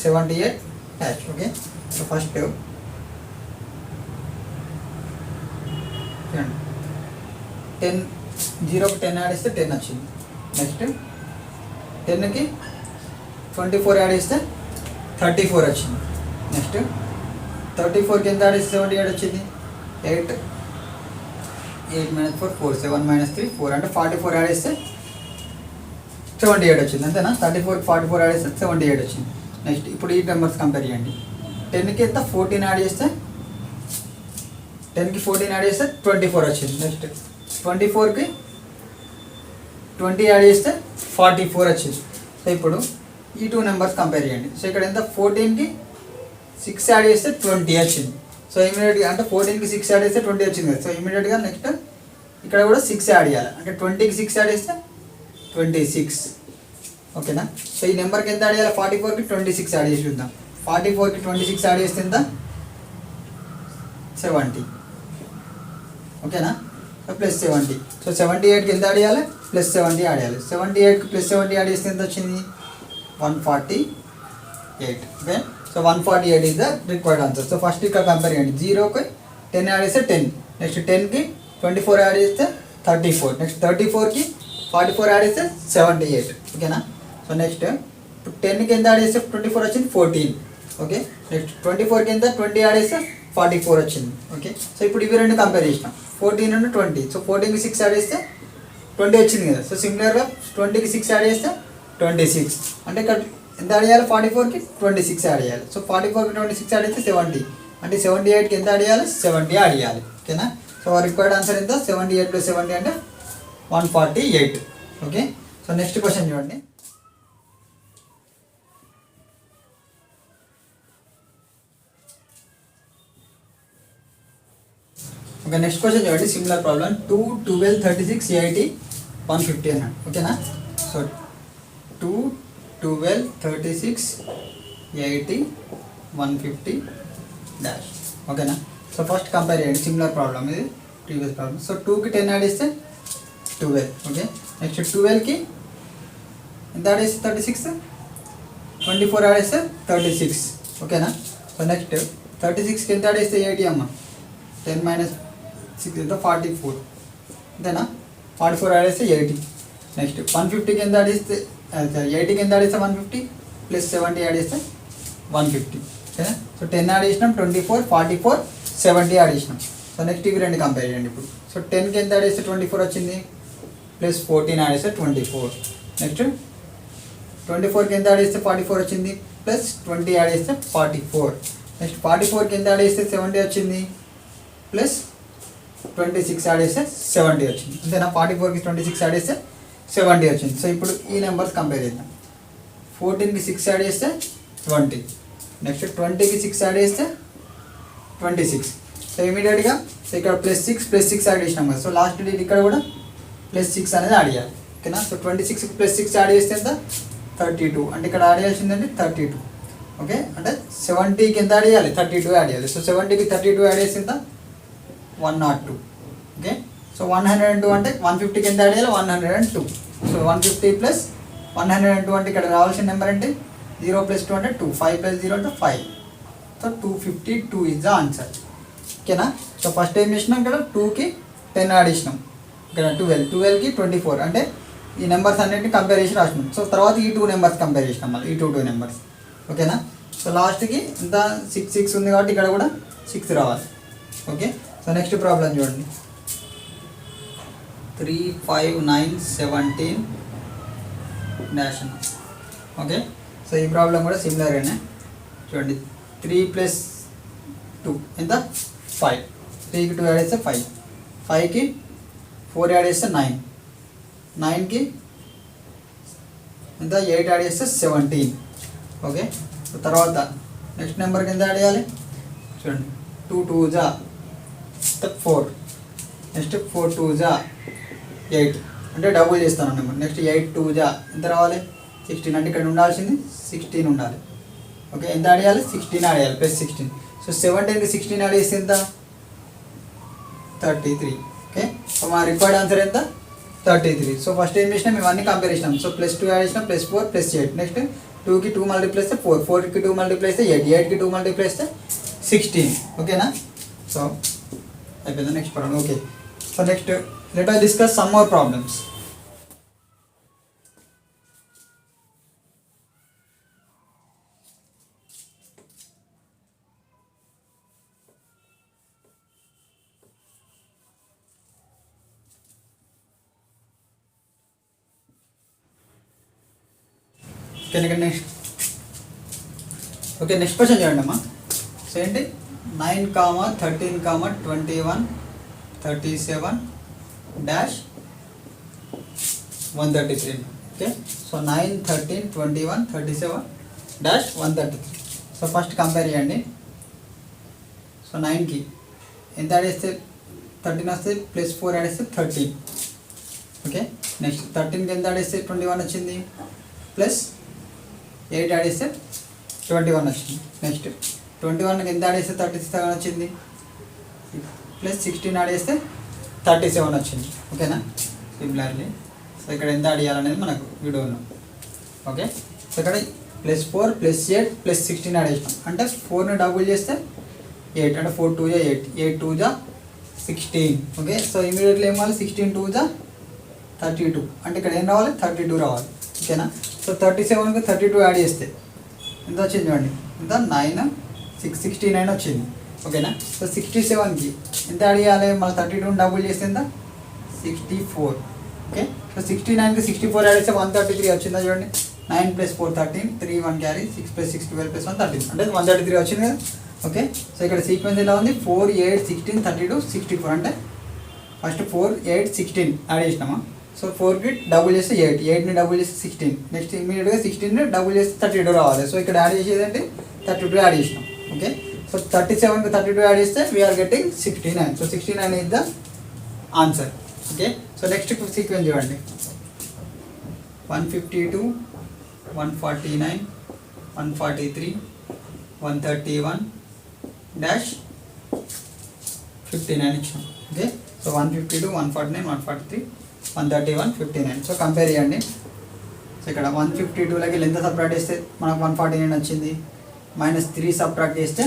78 dash. Okay, so first 10 0కి 10 యాడ్ చేస్తే 10 వచ్చింది. నెక్స్ట్ 10కి 24 యాడ్ చేస్తే 34 వచ్చింది. నెక్స్ట్ 34కి ఎంత యాడ్ చేస్తే 78 వచ్చింది. 8 - 4 4 7 - 3 4 అంటే 44 యాడ్ చేస్తే 78 వచ్చింది. అంతేనా? 34కి 44 యాడ్ చేస్తే 78 వచ్చింది. నెక్స్ట్ ఇప్పుడు ఈ నెంబర్స్ కంపేర్ చేయండి. 10కి ఎంత 14 యాడ్ చేస్తే 10కి 14 యాడ్ చేస్తే 24 వచ్చింది. నెక్స్ట్ 24కి 20 యాడ్ చేస్తే 44 వచ్చింది. సో ఇప్పుడు ఈ టూ నెంబర్స్ కంపేర్ చేయండి. సో ఇక్కడ ఎంత 14కి 6 యాడ్ చేస్తే 20 వచ్చింది. సో ఇమీడియట్గా అంటే 14కి 6 యాడ్ చేస్తే 20 వచ్చింది కదా. సో ఇమీడియట్గా నెక్స్ట్ ఇక్కడ కూడా 6 యాడ్ చేయాలి. అంటే 20కి 6 యాడ్ చేస్తే 26. ఓకేనా? సో ఈ నెంబర్కి ఎంత యాడ్ చేయాలి? 44కి 26 యాడ్ చేసి చూద్దాం. 44కి 26 యాడ్ చేస్తే ఎంత? 70. ఓకేనా? So plus 70. సో 78కి ఎంత యాడ్ చేయాలి? ప్లస్ 70 యాడ్ చేయాలి. 78కి ప్లస్ 70 యాడ్ చేస్తే ఎంత వచ్చింది? 148. Okay, so 148 is the required answer. So first ఇక్కడ కంపేర్ చేయండి. 0కి 10 యాడ్ చేస్తే 10. నెక్స్ట్ 10కి 24 యాడ్ చేస్తే 34. నెక్స్ట్ 34కి 44 యాడ్ చేస్తే 78. ఓకేనా? సో నెక్స్ట్ ఇప్పుడు 10కి ఎంత యాడ్ చేస్తే 24 వచ్చింది? 14. ఓకే, నెక్స్ట్ 24కి ఎంత 20 యాడ్ చేస్తే 44 వచ్చింది. ఓకే, సో ఇప్పుడు ఇవి రెండు కంపేర్ చేసినాం. 14 and 20. సో 14కి 6 యాడ్ చేస్తే 20 వచ్చింది కదా. సో సిమిలర్గా 20కి 6 యాడ్ చేస్తే 26. అంటే ఇక్కడ ఎంత యాడ్ చేయాలి? 44కి 26 యాడ్ చేయాలి. సో 44కి 26 యాడ్ చేస్తే 70. అంటే 78కి ఎంత యాడ్ చేయాలి? 70 యాడ్ చేయాలి. ఓకేనా? సో రిక్వైర్డ్ ఆన్సర్ ఎంత? 78 + 70 అంటే 148. ఓకే, సో నెక్స్ట్ క్వశ్చన్ చూడండి. ఓకే, నెక్స్ట్ క్వశ్చన్ చూడండి. Similar problem. 2 12 36 80 150 అన్నాడు. ఓకేనా? So 2 12 36 80 150 dash. ఓకేనా? సో ఫస్ట్ కంపేర్ చేయండి. సిమిలర్ ప్రాబ్లం ఇది, ప్రీవియస్ ప్రాబ్లం. సో 2కి 10 యాడ్ చేస్తే 12. ఓకే, నెక్స్ట్ 12కి ఎంత యాడ్ చేస్తే 36. 24 యాడ్ చేస్తే 36. ఓకేనా? సో నెక్స్ట్ 36కి ఎంత యాడ్ చేస్తే 80 అమ్మ. 10 - 6 ఎంత 44. అంతేనా? 44 యాడ్ చేస్తే 80. నెక్స్ట్ 150కి ఎంత యాడ్ చేస్తే 80కి ఎంత యాడ్ చేస్తే 150 ప్లస్ 70 యాడ్ చేస్తే 150. ఓకేనా? సో 10 యాడ్ చేసినాం, 24 44 70 యాడ్ చేసినాం. సో నెక్స్ట్ ఇవి రెండు కంపేర్ చేయండి ఇప్పుడు. సో 10కి ఎంత యాడ్ చేస్తే 24 వచ్చింది, ప్లస్ 14 యాడ్ చేస్తే 24. నెక్స్ట్ 24కి ఎంత యాడ్ చేస్తే 44 వచ్చింది, ప్లస్ 20 యాడ్ చేస్తే 44. నెక్స్ట్ 44కి ఎంత యాడ్ చేస్తే 70 వచ్చింది, ప్లస్ 26 యాడ్ చేస్తే 70 వచ్చింది. అంతేనా? 44కి 26 యాడ్ చేస్తే 70 వచ్చింది. సో ఇప్పుడు ఈ నెంబర్స్ కంపేర్ చేద్దాం. 14కి 6 యాడ్ చేస్తే 20. నెక్స్ట్ 20కి 6 యాడ్ చేస్తే 26. సో ఇమీడియట్గా సో ఇక్కడ +6 యాడ్ చేసినాం కదా. సో లాస్ట్ డేట్ ఇక్కడ కూడా +6 అనేది యాడ్ చేయాలి. ఓకేనా? సో 26కి +6 యాడ్ చేస్తే ఎంత? 32. అంటే ఇక్కడ యాడ్ చేయాల్సిందంటే 32. ఓకే, అంటే 70కి ఎంత యాడ్ చేయాలి? 32 యాడ్ చేయాలి. సో 70కి 32 యాడ్ చేస్తే ఎంత? 102. ఓకే, సో 102 అంటే 150కి ఎంత యాడ్ చేయాలి? 102. సో 150 + 102 అంటే ఇక్కడ రావాల్సిన నెంబర్ అంటే 0 + 2 అంటే 2. 5 + 0 అంటే 5. So 252 is the answer. ఓకేనా? సో ఫస్ట్ ఏం చేసినాం? ఇక్కడ 2కి 10 యాడ్ చేసినాం. ఇక్కడ 12కి 24. అంటే ఈ నెంబర్స్ అన్నింటినీ కంపేర్ చేసి రాసినాం. సో తర్వాత ఈ 2 నెంబర్స్ కంపేర్ చేసినాం మళ్ళీ, ఈ 2 నెంబర్స్. ఓకేనా? సో లాస్ట్కి ఇంత 6 ఉంది కాబట్టి ఇక్కడ కూడా 6 రావాలి. ఓకే, సో నెక్స్ట్ ప్రాబ్లం చూడండి. 3 5 9 17 డాష్ అన్న. ఓకే, సో ఈ ప్రాబ్లం కూడా సిమిలర్గానే చూడండి. 3 + 2 ఎంత? 5. 3కి 2 యాడ్ చేస్తే 5. 5కి 4 యాడ్ చేస్తే 9. 9కి ఎంత? 8 యాడ్ చేస్తే 17. ఓకే, సో తర్వాత నెక్స్ట్ నెంబర్కి ఎంత యాడ్ చేయాలి చూడండి. 2 2 జా 4. నెక్స్ట్ 4 2 జా 8. అంటే డబుల్ చేస్తాను నెంబర్. నెక్స్ట్ 8 2 జా ఎంత రావాలి? 16. అంటే ఇక్కడ ఉండాల్సింది 16 ఉండాలి. ఓకే, ఎంత యాడ్ చేయాలి? 16 యాడ్ చేయాలి, +16. సో 17కి 16 యాడ్ చేస్తే ఎంత? 33. ఓకే, సో మా రిక్వైర్డ్ ఆన్సర్ ఎంత? 33. సో ఫస్ట్ ఏం చేసినాం? ఇవన్నీ కంపేర్ చేసినాం. సో +2 యాడ్ చేసినాం, +4 +8. నెక్స్ట్ 2కి 2 మల్టిప్లై చేస్తే 4, 4కి 2 మల్టిప్లై చేస్తే 8, 8కి 2 మల్టిప్లై చేస్తే 16. ఓకేనా? సో అయిపోయింది. Next problem. Okay, so next let us discuss some more problems. Next okay, next question చూడండి అమ్మా. సో ఏంటి 9, 13, 21, 37 dash 133. Okay, so 9, 13, 21, 37 dash 133. So first compare చేయండి. సో 9కి ఎంత యాడ్ చేస్తే 13 వస్తే, ప్లస్ 4 యాడ్ చేస్తే 13. ఓకే, నెక్స్ట్ 13కి ఎంత యాడ్ చేస్తే 21 వచ్చింది, ప్లస్ 8 యాడ్ చేస్తే 21 వచ్చింది. నెక్స్ట్ 21కి ఎంత యాడ్ చేస్తే 37 వచ్చింది, ప్లస్ 16 యాడ్ చేస్తే 37 వచ్చింది. ఓకేనా? సిమిలర్లీ సో ఇక్కడ ఎంత యాడ్ చేయాలనేది మనకు వీడియోలో. ఓకే, సో ఇక్కడ +4 +8 +16 యాడ్ చేసినాం అంటే 4ని డబుల్ చేస్తే 8 అంటే 4 2 8, 8 2 16. ఓకే, సో ఇమీడియట్లీ ఏం కావాలి, 16 2 32 అంటే ఇక్కడ ఏం రావాలి, 32 రావాలి. ఓకేనా? సో 37కి 32 యాడ్ చేస్తే ఎంత వచ్చింది చూడండి, ఎంత 9 6 69 వచ్చింది. ఓకేనా? సో 67కి ఎంత యాడ్ చేయాలి, మళ్ళీ 32 డబుల్ చేస్తే ఎంత 64. ఓకే, సో 69కి 64 యాడ్ చేస్తే 133 వచ్చిందా చూడండి. 9 + 4 13, 3 1 క్యారీ, 6 + 6 12 + 1 13 అంటే 133 వచ్చింది కదా. ఓకే, సో ఇక్కడ సీక్వెన్స్ ఎలా ఉంది, 4 8 16 32 64 అంటే ఫస్ట్ 4 8 16 యాడ్ చేసినామా. సో 4కి డబుల్ చేస్తే 8, 8ని డబుల్ చేస్తే 16, నెక్స్ట్ ఇమీడియట్గా 16ని డబుల్ చేస్తే 32 రావాలి. సో ఇక్కడ యాడ్ చేసేది అంటే 32 యాడ్ చేసినాం. ఓకే, సో 37కి 32 యాడ్ చేస్తే we are getting 69. So 69 is the answer. Okay, so next sequence చూడండి, 152 149 143 131 డాష్ 59 ఇచ్చాం. Okay, so 152 149 143 131 59. సో కంపేర్ చేయండి. సో ఇక్కడ 152లోకి ఎంత సబ్ట్రాక్ట్ చేస్తే మనకు 149 వచ్చింది, -3 సబ్ట్రాక్ట్ చేస్తే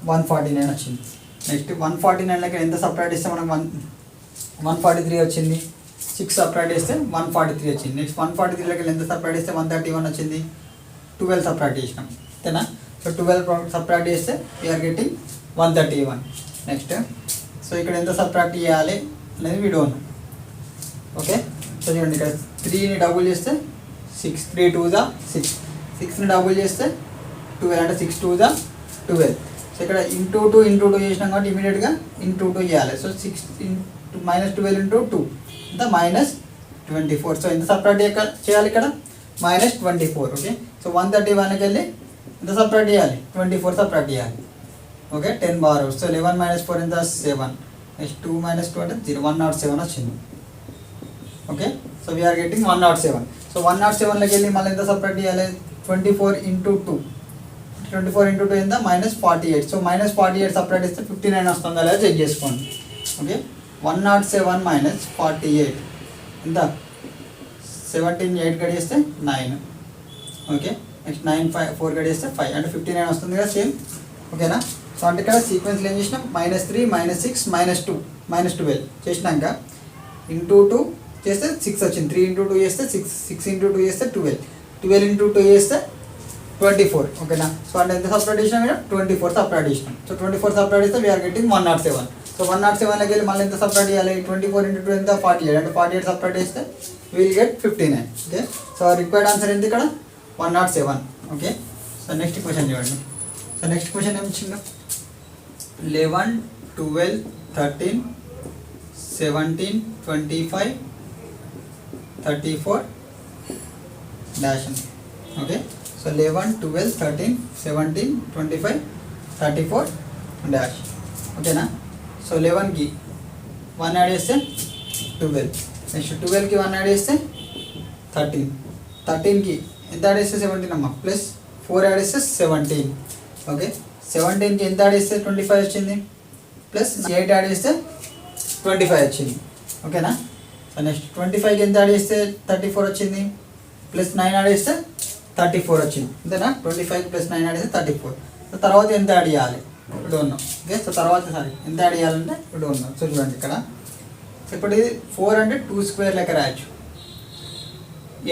149 వచ్చింది. నెక్స్ట్ 149లోకి ఎంత సబ్ట్రాక్ట్ చేస్తే మనకు 143 వచ్చింది, 6 సబ్ట్రాక్ట్ చేస్తే 143 వచ్చింది. నెక్స్ట్ 143లోకి ఎంత సబ్ట్రాక్ట్ చేస్తే 131 వచ్చింది, 12 సబ్ట్రాక్ట్ చేసినాం. అంతేనా? సో 12 సబ్ట్రాక్ట్ చేస్తే వీఆర్ గెట్టింగ్ 131. నెక్స్ట్ సో ఇక్కడ ఎంత సబ్ట్రాక్ట్ చేయాలి అనేది వీడియో ఉంది. ఓకే, సో చూడండి ఇక్కడ 3ని డబుల్ చేస్తే 6, 3 2 6, 6ని డబుల్ చేస్తే 12 అంటే 6 2 12. సో ఇక్కడ ఇంటూ 2 చేసినాం కాబట్టి ఇమీడియట్గా ఇంటూ 2 చేయాలి. సో 6 -12 × 2 ఎంత -24. సో ఎంత సబ్ట్రాక్ట్ చేయాలి ఇక్కడ, -24. ఓకే, సో 131కి వెళ్ళి ఎంత సబ్ట్రాక్ట్ చేయాలి, 24 సబ్ట్రాక్ట్ చేయాలి. Okay, 10 bar. సో 11 - 4 ఎంత 7, నెక్స్ట్ 2 - 2 అంటే 0, 107 వచ్చింది. Okay, so we're getting 107. So 107లోకి వెళ్ళి మళ్ళీ ఎంత సబ్ట్రాక్ట్ చేయాలి, 24 × 2, 24 × 2 ఎంత -48. సో -48 సబ్ట్రాక్ట్ చేస్తే 59 వస్తుందా లేదా చెక్ చేసుకోండి. ఓకే, 107 - 48 ఎంత 17 8 గడిస్తే 9. ఓకే, నెక్స్ట్ 9 4 గడిస్తే 5 అంటే 59 వస్తుంది కదా సేమ్. ఓకేనా? సో అంటే ఇక్కడ సీక్వెన్స్లో ఏం చేసినాం, -3 -6 -2 -12 చేసినాక ఇంటూ 2 చేస్తే 6 వచ్చింది, 3 × 2 చేస్తే 6, 6 × 2 చేస్తే 12, 12 × 2 చేస్తే 24. ఓకేనా? సో అంటే ఎంత సబ్ట్రాక్ట్ చేసినాం ఇక్కడ, 24 సబ్ట్రాక్ట్ చేసినాం. సో 24 సబ్ట్రాక్ట్ చేస్తే వీఆర్ గెట్టింగ్ 107. సో 107లోకి వెళ్ళి మళ్ళీ ఎంత సబ్ట్రాక్ట్ చేయాలి, 24 × 2 ఎంత 48 అంటే 48 సబ్ట్రాక్ట్ చేస్తే will get 59. Okay, so required answer ఎంత ఇక్కడ 107. ఓకే, సో నెక్స్ట్ క్వశ్చన్ చూడండి. సో నెక్స్ట్ క్వశ్చన్ ఏమి ఇచ్చిందో, 11 12 13 17 25 34 డాష్. Okay, so 11 12 13 17 25 34 dash. ఓకేనా? సో 11కి 1 యాడ్ చేస్తే 12, నెక్స్ట్ 12కి 1 యాడ్ చేస్తే 13, 13కి ఎంత యాడ్ చేస్తే 17 అమ్మ, ప్లస్ 4 యాడ్ చేస్తే 17. ఓకే, 17కి ఎంత యాడ్ చేస్తే 25 వచ్చింది, ప్లస్ 8 యాడ్ చేస్తే 25 వచ్చింది. ఓకేనా? సో నెక్స్ట్ 25కి ఎంత యాడ్ చేస్తే 34 వచ్చింది, ప్లస్ 9 యాడ్ చేస్తే 34 వచ్చింది అంతేనా. 25 + 9 అనేది 34. సో తర్వాత ఎంత యాడ్ చేయాలి ఇప్పుడు ఉన్నాం. ఓకే, సో తర్వాత ఎంత యాడ్ చేయాలంటే ఇప్పుడు ఉన్నాం. సో చూడండి ఇక్కడ. సో ఇప్పుడు ఇది 4 అంటే 2 స్క్వేర్ లెక్క రాయొచ్చు,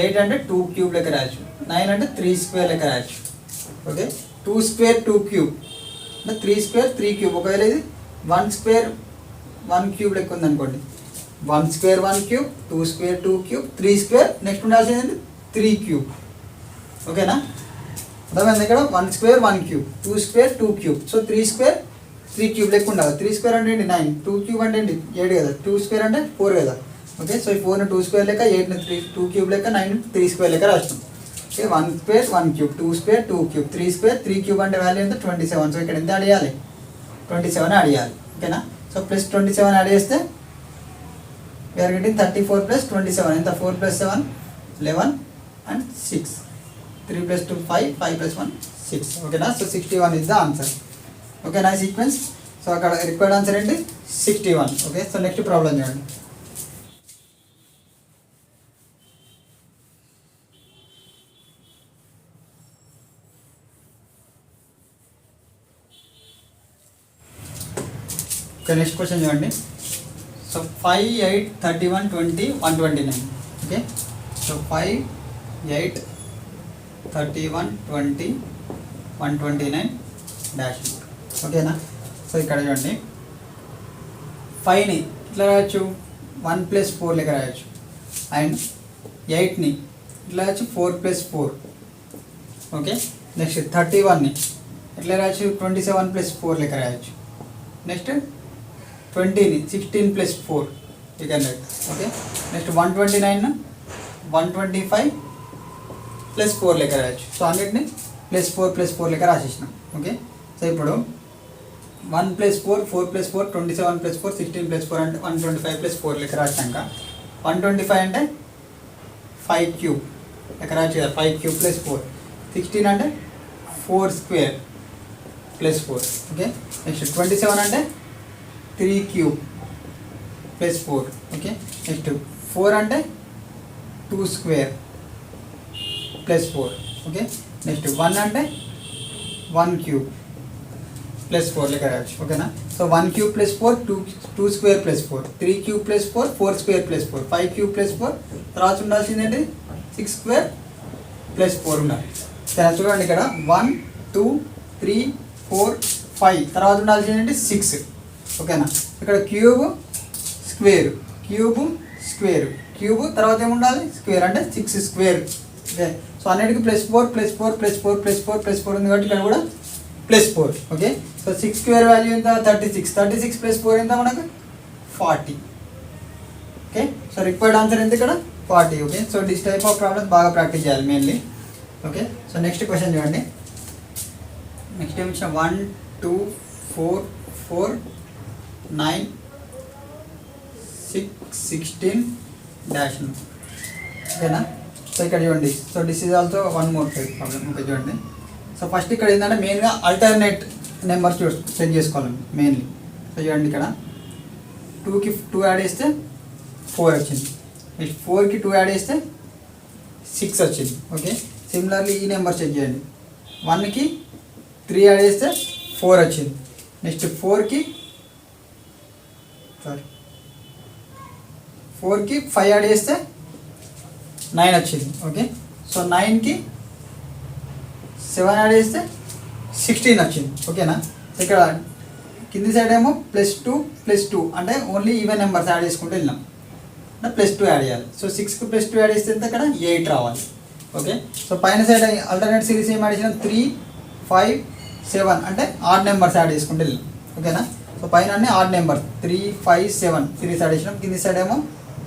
8 అంటే 2 క్యూబ్ లెక్క రాయొచ్చు, 9 అంటే 3 స్క్వేర్ లెక్క రాయొచ్చు. ఓకే, 2 స్క్వేర్ 2 క్యూబ్ అంటే 3 స్క్వేర్ 3 క్యూబ్. ఒకవేళ ఇది 1 స్క్వేర్ 1 క్యూబ్ లెక్క ఉందనుకోండి, 1 square 1 cube, 2 square 2 cube, 3 square next ఉండాల్సింది 3 క్యూబ్. ఓకేనా, అర్థమైంది. ఇక్కడ 1 square 1 cube, 2 square 2 cube, so 3 square 3 cube లెక్క ఉండాలి. 3 స్క్వేర్ అంటే ఏంటి 9, 2 క్యూబ్ అంటే ఏంటి 8 కదా, 2 స్క్వేర్ అంటే 4 కదా. ఓకే, సో ఈ 4ని 2 స్క్వేర్ లెక్క, 8ని 2 క్యూబ్ లెక్క, 9ని 3 స్క్వేర్ లెక్క రాస్తాం. Okay, 1 square 1 cube, 2 square 2 cube, 3 square 3 cube అంటే వాల్యూ ఎంత 27. సో ఇక్కడ ఎంత యాడ్ చేయాలి 27 యాడ్ చేయాలి. ఓకేనా, సో ప్లస్ 27 యాడ్ చేస్తే వీఆర్ గెటింగ్ 34 + 27 ఎంత 4 + 7 11 and 6, 3 + 2 5, 5 + 1 6. ఓకేనా, సో 61 ఇస్ ద ఆన్సర్. ఓకేనా సీక్వెన్స్. సో అక్కడ రిక్వైర్డ్ ఆన్సర్ ఏంటి 61. ఓకే, సో నెక్స్ట్ ప్రాబ్లం చూడండి. ఓకే, నెక్స్ట్ క్వశ్చన్ చూడండి. సో 5, 8, 31, 20, 129. Okay, so 5, 8, 31, 20, 129 dash. ఓకేనా, సో ఇక్కడ చూడండి 5ని ఇట్లా రాయొచ్చు 1 + 4 లెక్క రాయొచ్చు, అండ్ 8ని ఇట్లా రాయొచ్చు 4 + 4. ఓకే, నెక్స్ట్ 31ని ఇట్లా రాయొచ్చు 27 + 4 లెక్క రాయొచ్చు. నెక్స్ట్ 20ని 16 + 4 you can write. Okay, next 129 125 + 4 లెక్క రాయొచ్చు. సో అన్నిటిని +4 + 4 లెక్క రాసేసినాం. ఓకే, సో ఇప్పుడు 1 + 4 4 + 4 27 + 4 16 + 4 అంటే 125 + 4 లెక్క రాసినాక 125 అంటే 5 క్యూబ్ లెక్క రాయొచ్చు కదా, 5 క్యూబ్ + 4. 16 అంటే 4 స్క్వేర్ + 4. ఓకే, నెక్స్ట్ 27 అంటే 3 క్యూబ్ + 4. ఓకే, నెక్స్ట్ 4 అంటే 2 స్క్వేర్ + 4. ఓకే, నెక్స్ట్ 1 అంటే 1 క్యూబ్ + 4 లెక్క రాయొచ్చు. ఓకేనా, so 1 cube + 4 2 square + 4, 3 cube + 4 4 square + 4, 5 cube + 4 తర్వాత ఉండాల్సింది ఏంటి 6 స్క్వేర్ + 4 ఉండాలి. సరే చూడండి ఇక్కడ 1 2 3 4 5 తర్వాత ఉండాల్సింది ఏంటి 6. ఓకేనా, ఇక్కడ cube square cube square cube తర్వాత ఏముండాలి స్క్వేర్ అంటే 6 స్క్వేర్. ఓకే, సో అన్నిటికీ +4 +4 +4 +4 +4 ఉంది కాబట్టి ఇక్కడ కూడా +4. ఓకే, సో 6 స్క్వేర్ వాల్యూ ఎంత 36, 36 + 4 ఎంత మనకు 40. ఓకే, సో రిక్వైర్డ్ ఆన్సర్ ఎంత ఇక్కడ 40. Okay, so this type of problems బాగా ప్రాక్టీస్ చేయాలి mainly. Okay, so next question చూడండి. నెక్స్ట్ ఏమి ఇచ్చిన 1 2 4 4 9 6 16 డాష్. ఓకేనా, సో ఇక్కడ చూడండి. So this is also 1 more type problem. Okay చూడండి. సో ఫస్ట్ ఇక్కడ ఏంటంటే మెయిన్గా ఆల్టర్నేట్ నెంబర్ చెక్ చేసుకోవాలి మెయిన్లీ. సో చూడండి ఇక్కడ 2కి 2 యాడ్ చేస్తే 4 వచ్చింది, నెక్స్ట్ 4కి 2 యాడ్ చేస్తే 6 వచ్చింది. ఓకే, సిమిలర్లీ ఈ నెంబర్ చెక్ చేయండి. 1కి 3 యాడ్ చేస్తే 4 వచ్చింది, నెక్స్ట్ 4కి 5 యాడ్ చేస్తే 9 వచ్చింది. ఓకే, సో 9కి 7 యాడ్ చేస్తే 16 వచ్చింది. ఓకేనా, ఇక్కడ కింది సైడ్ ఏమో +2 +2 అంటే ఓన్లీ ఈవెన్ నెంబర్స్ యాడ్ చేసుకుంటూ వెళ్ళాం అంటే +2 యాడ్ చేయాలి. సో 6కి +2 యాడ్ చేస్తే ఎంత ఇక్కడ 8 రావాలి. ఓకే, సో పైన సైడ్ ఆల్టర్నేట్ సిరీస్ ఏం యాడ్ చేసినాం 3 5 7 అంటే ఆడ్ నెంబర్స్ యాడ్ చేసుకుంటూ వెళ్ళాం. ఓకేనా, సో పైన అన్ని ఆడ్ నెంబర్ 3 5 7 సిరీస్ యాడ్ చేసినాం, కింది సైడ్ ఏమో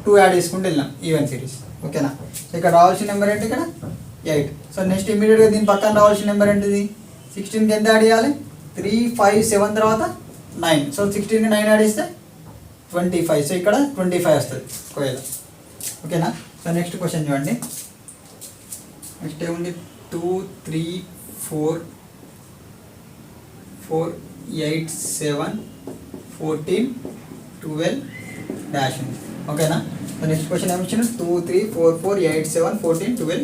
2 యాడ్ చేసుకుంటూ వెళ్ళాం ఈవెన్ సిరీస్. ఓకేనా, సో ఇక్కడ రావాల్సిన నెంబర్ ఏంటి ఇక్కడ 8. సో నెక్స్ట్ ఇమీడియట్గా దీని పక్కన రావాల్సిన నెంబర్ ఏంటిది 16కి ఎంత యాడ్ చేయాలి 3 5 7 తర్వాత 9. సో 16కి 9 యాడ్ చేస్తే 25. సో ఇక్కడ 25 వస్తుంది ఒకవేళ. ఓకేనా, సో నెక్స్ట్ క్వశ్చన్ చూడండి. నెక్స్ట్ ఏముంది 2 3 4 4 8 7 14 12 డాష్ ఉంది. ఓకేనా, సో నెక్స్ట్ క్వశ్చన్ ఏమి ఇచ్చిన 2 3 4 4 8 7 14 12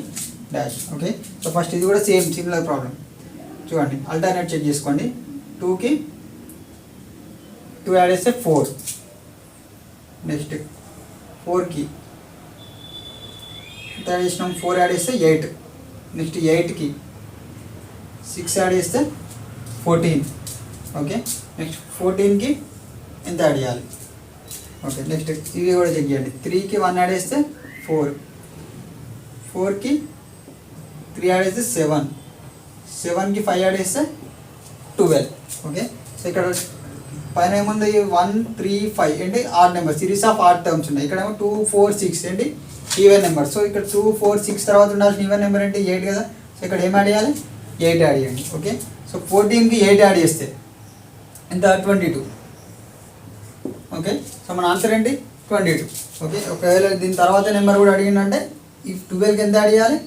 డాష్. ఓకే, సో ఫస్ట్ ఇది కూడా సేమ్ సిమిలర్ ప్రాబ్లం. చూడండి, ఆల్టర్నేట్ చెక్ చేసుకోండి. 2కి 2 యాడ్ చేస్తే 4. నెక్స్ట్ 4కి ఎంత యాడ్ చేసినాం, 4 యాడ్ చేస్తే 8. నెక్స్ట్ 8కి 6 యాడ్ చేస్తే 14. ఓకే, నెక్స్ట్ 14కి ఎంత యాడ్ చేయాలి. ఓకే, నెక్స్ట్ ఇవి కూడా చెక్ చేయండి. 3కి 1 యాడ్ చేస్తే 4. 4కి 3 యాడ్ చేస్తే 7. 7కి 5 యాడ్ చేస్తే 12. ఓకే, సో ఇక్కడ పైన ఏముంది, 1 3 5 ఏంటి odd number, series of odd terms ఉన్నాయి. ఇక్కడ ఏమో 2 4 6 ఏంటి ఈవెన్ నెంబర్. సో ఇక్కడ 2 4 6 తర్వాత ఉండాల్సిన ఈవెన్ నెంబర్ ఏంటి 8 కదా. సో ఇక్కడ ఏం యాడ్ చేయాలి, 8 యాడ్ చేయండి. ఓకే, సో 14కి 8 యాడ్ చేస్తే ఎంత, 22. ఓకే, సో మన ఆన్సర్ ఏంటి 22. ఓకే, ఒకవేళ దీని తర్వాత నెంబర్ కూడా అడిగిందంటే ఈ 12కి ఎంత యాడ్ చేయాలి,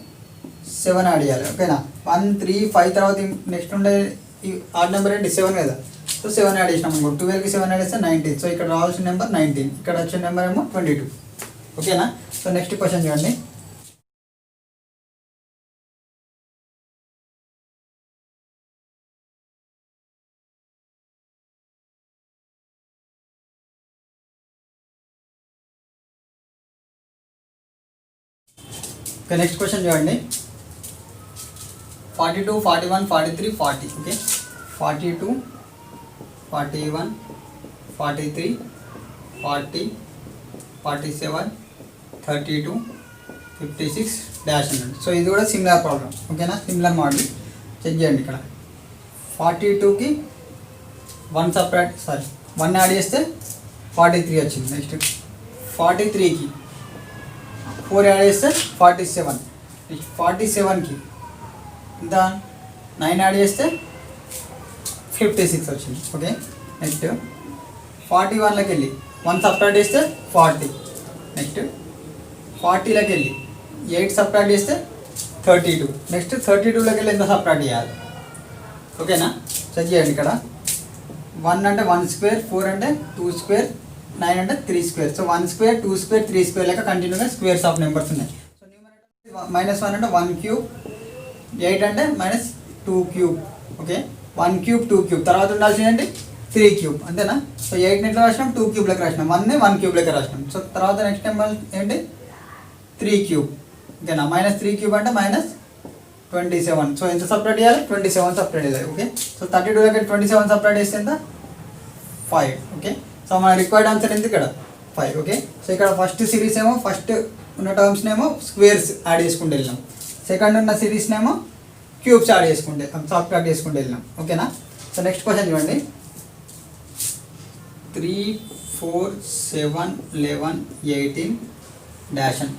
7 యాడ్ చేయాలి. ఓకేనా, 1 3 5 తర్వాత నెక్స్ట్ ఉండే ఈ ఆడ్ నెంబర్ ఏంటి 7 కదా. సో 7 యాడ్ చేసినాం అనుకో, 12కి 7 యాడ్ చేస్తే 19. సో ఇక్కడ రావాల్సిన నెంబర్ 19, ఇక్కడ వచ్చిన నెంబర్ ఏమో 22. ఓకేనా, సో నెక్స్ట్ క్వశ్చన్ చూడండి. ఓకే, నెక్స్ట్ క్వశ్చన్ చూడండి. 42 41 43 40. ఓకే, 42 41 43 40 47 32 56 డాష్ అన్నాడు. సో ఇది కూడా సిమిలర్ ప్రాబ్లం. ఓకేనా, సిమిలర్ మోడల్ చెక్ చేయండి. ఇక్కడ 42కి 1 యాడ్ చేస్తే 43 వచ్చింది. నెక్స్ట్ 43కి 4 యాడ్ చేస్తే 47. నెక్స్ట్ 47కి ఇంత 9 యాడ్ చేస్తే 56 వచ్చింది. ఓకే, నెక్స్ట్ 41లోకి వెళ్ళి 1 సబ్ట్రాక్ట్ చేస్తే 40. నెక్స్ట్ 40లోకి వెళ్ళి 8 సబ్ట్రాక్ట్ చేస్తే 32. నెక్స్ట్ 32లోకి వెళ్ళి ఎంత సబ్ట్రాక్ట్ చేయాలి. ఓకేనా, చెక్ చేయండి. ఇక్కడ 1 అంటే 1 స్క్వేర్, 4 అంటే 2 స్క్వేర్, 9 అంటే 3 square. So 1 square 2 square 3 square లెక్క కంటిన్యూగా స్క్వేర్స్ ఆఫ్ నెంబర్స్ ఉన్నాయి. సో న్యూమరేటర్ -1 అంటే 1 క్యూబ్, 8 అంటే -2 క్యూబ్. ఓకే, 1 క్యూబ్ 2 క్యూబ్ తర్వాత ఉండాల్సింది ఏంటి 3 క్యూబ్. అంతేనా. సో 8 ఎట్లా రాసినాం, 2 క్యూబ్ లెక్క రాసినాం, 1ని 1 క్యూబ్ లెక్క రాసినాం. సో తర్వాత నెక్స్ట్ నెంబర్ ఏంటి 3 క్యూబ్. ఓకేనా, -3 క్యూబ్ అంటే -27. సో ఎంత సపరేట్ చేయాలి, 27 సపరేట్ చేయాలి. ఓకే, సో 32 లెక్క 27 సపరేట్ చేస్తే ఎంత 5. ఓకే, సో మన రిక్వైర్డ్ ఆన్సర్ ఎంత ఇక్కడ 5. ఓకే, సో ఇక్కడ ఫస్ట్ సిరీస్ ఏమో ఫస్ట్ ఉన్న టర్మ్స్నేమో స్క్వేర్స్ యాడ్ చేసుకుంటూ వెళ్ళినాం, సెకండ్ ఉన్న సిరీస్నేమో క్యూబ్స్ యాడ్ చేసుకుంటే సబ్ట్రాక్ట్ చేసుకుంటూ వెళ్ళినాం. ఓకేనా, సో నెక్స్ట్ క్వశ్చన్ చూడండి. 3 4 7 11 18 డాష్ అని.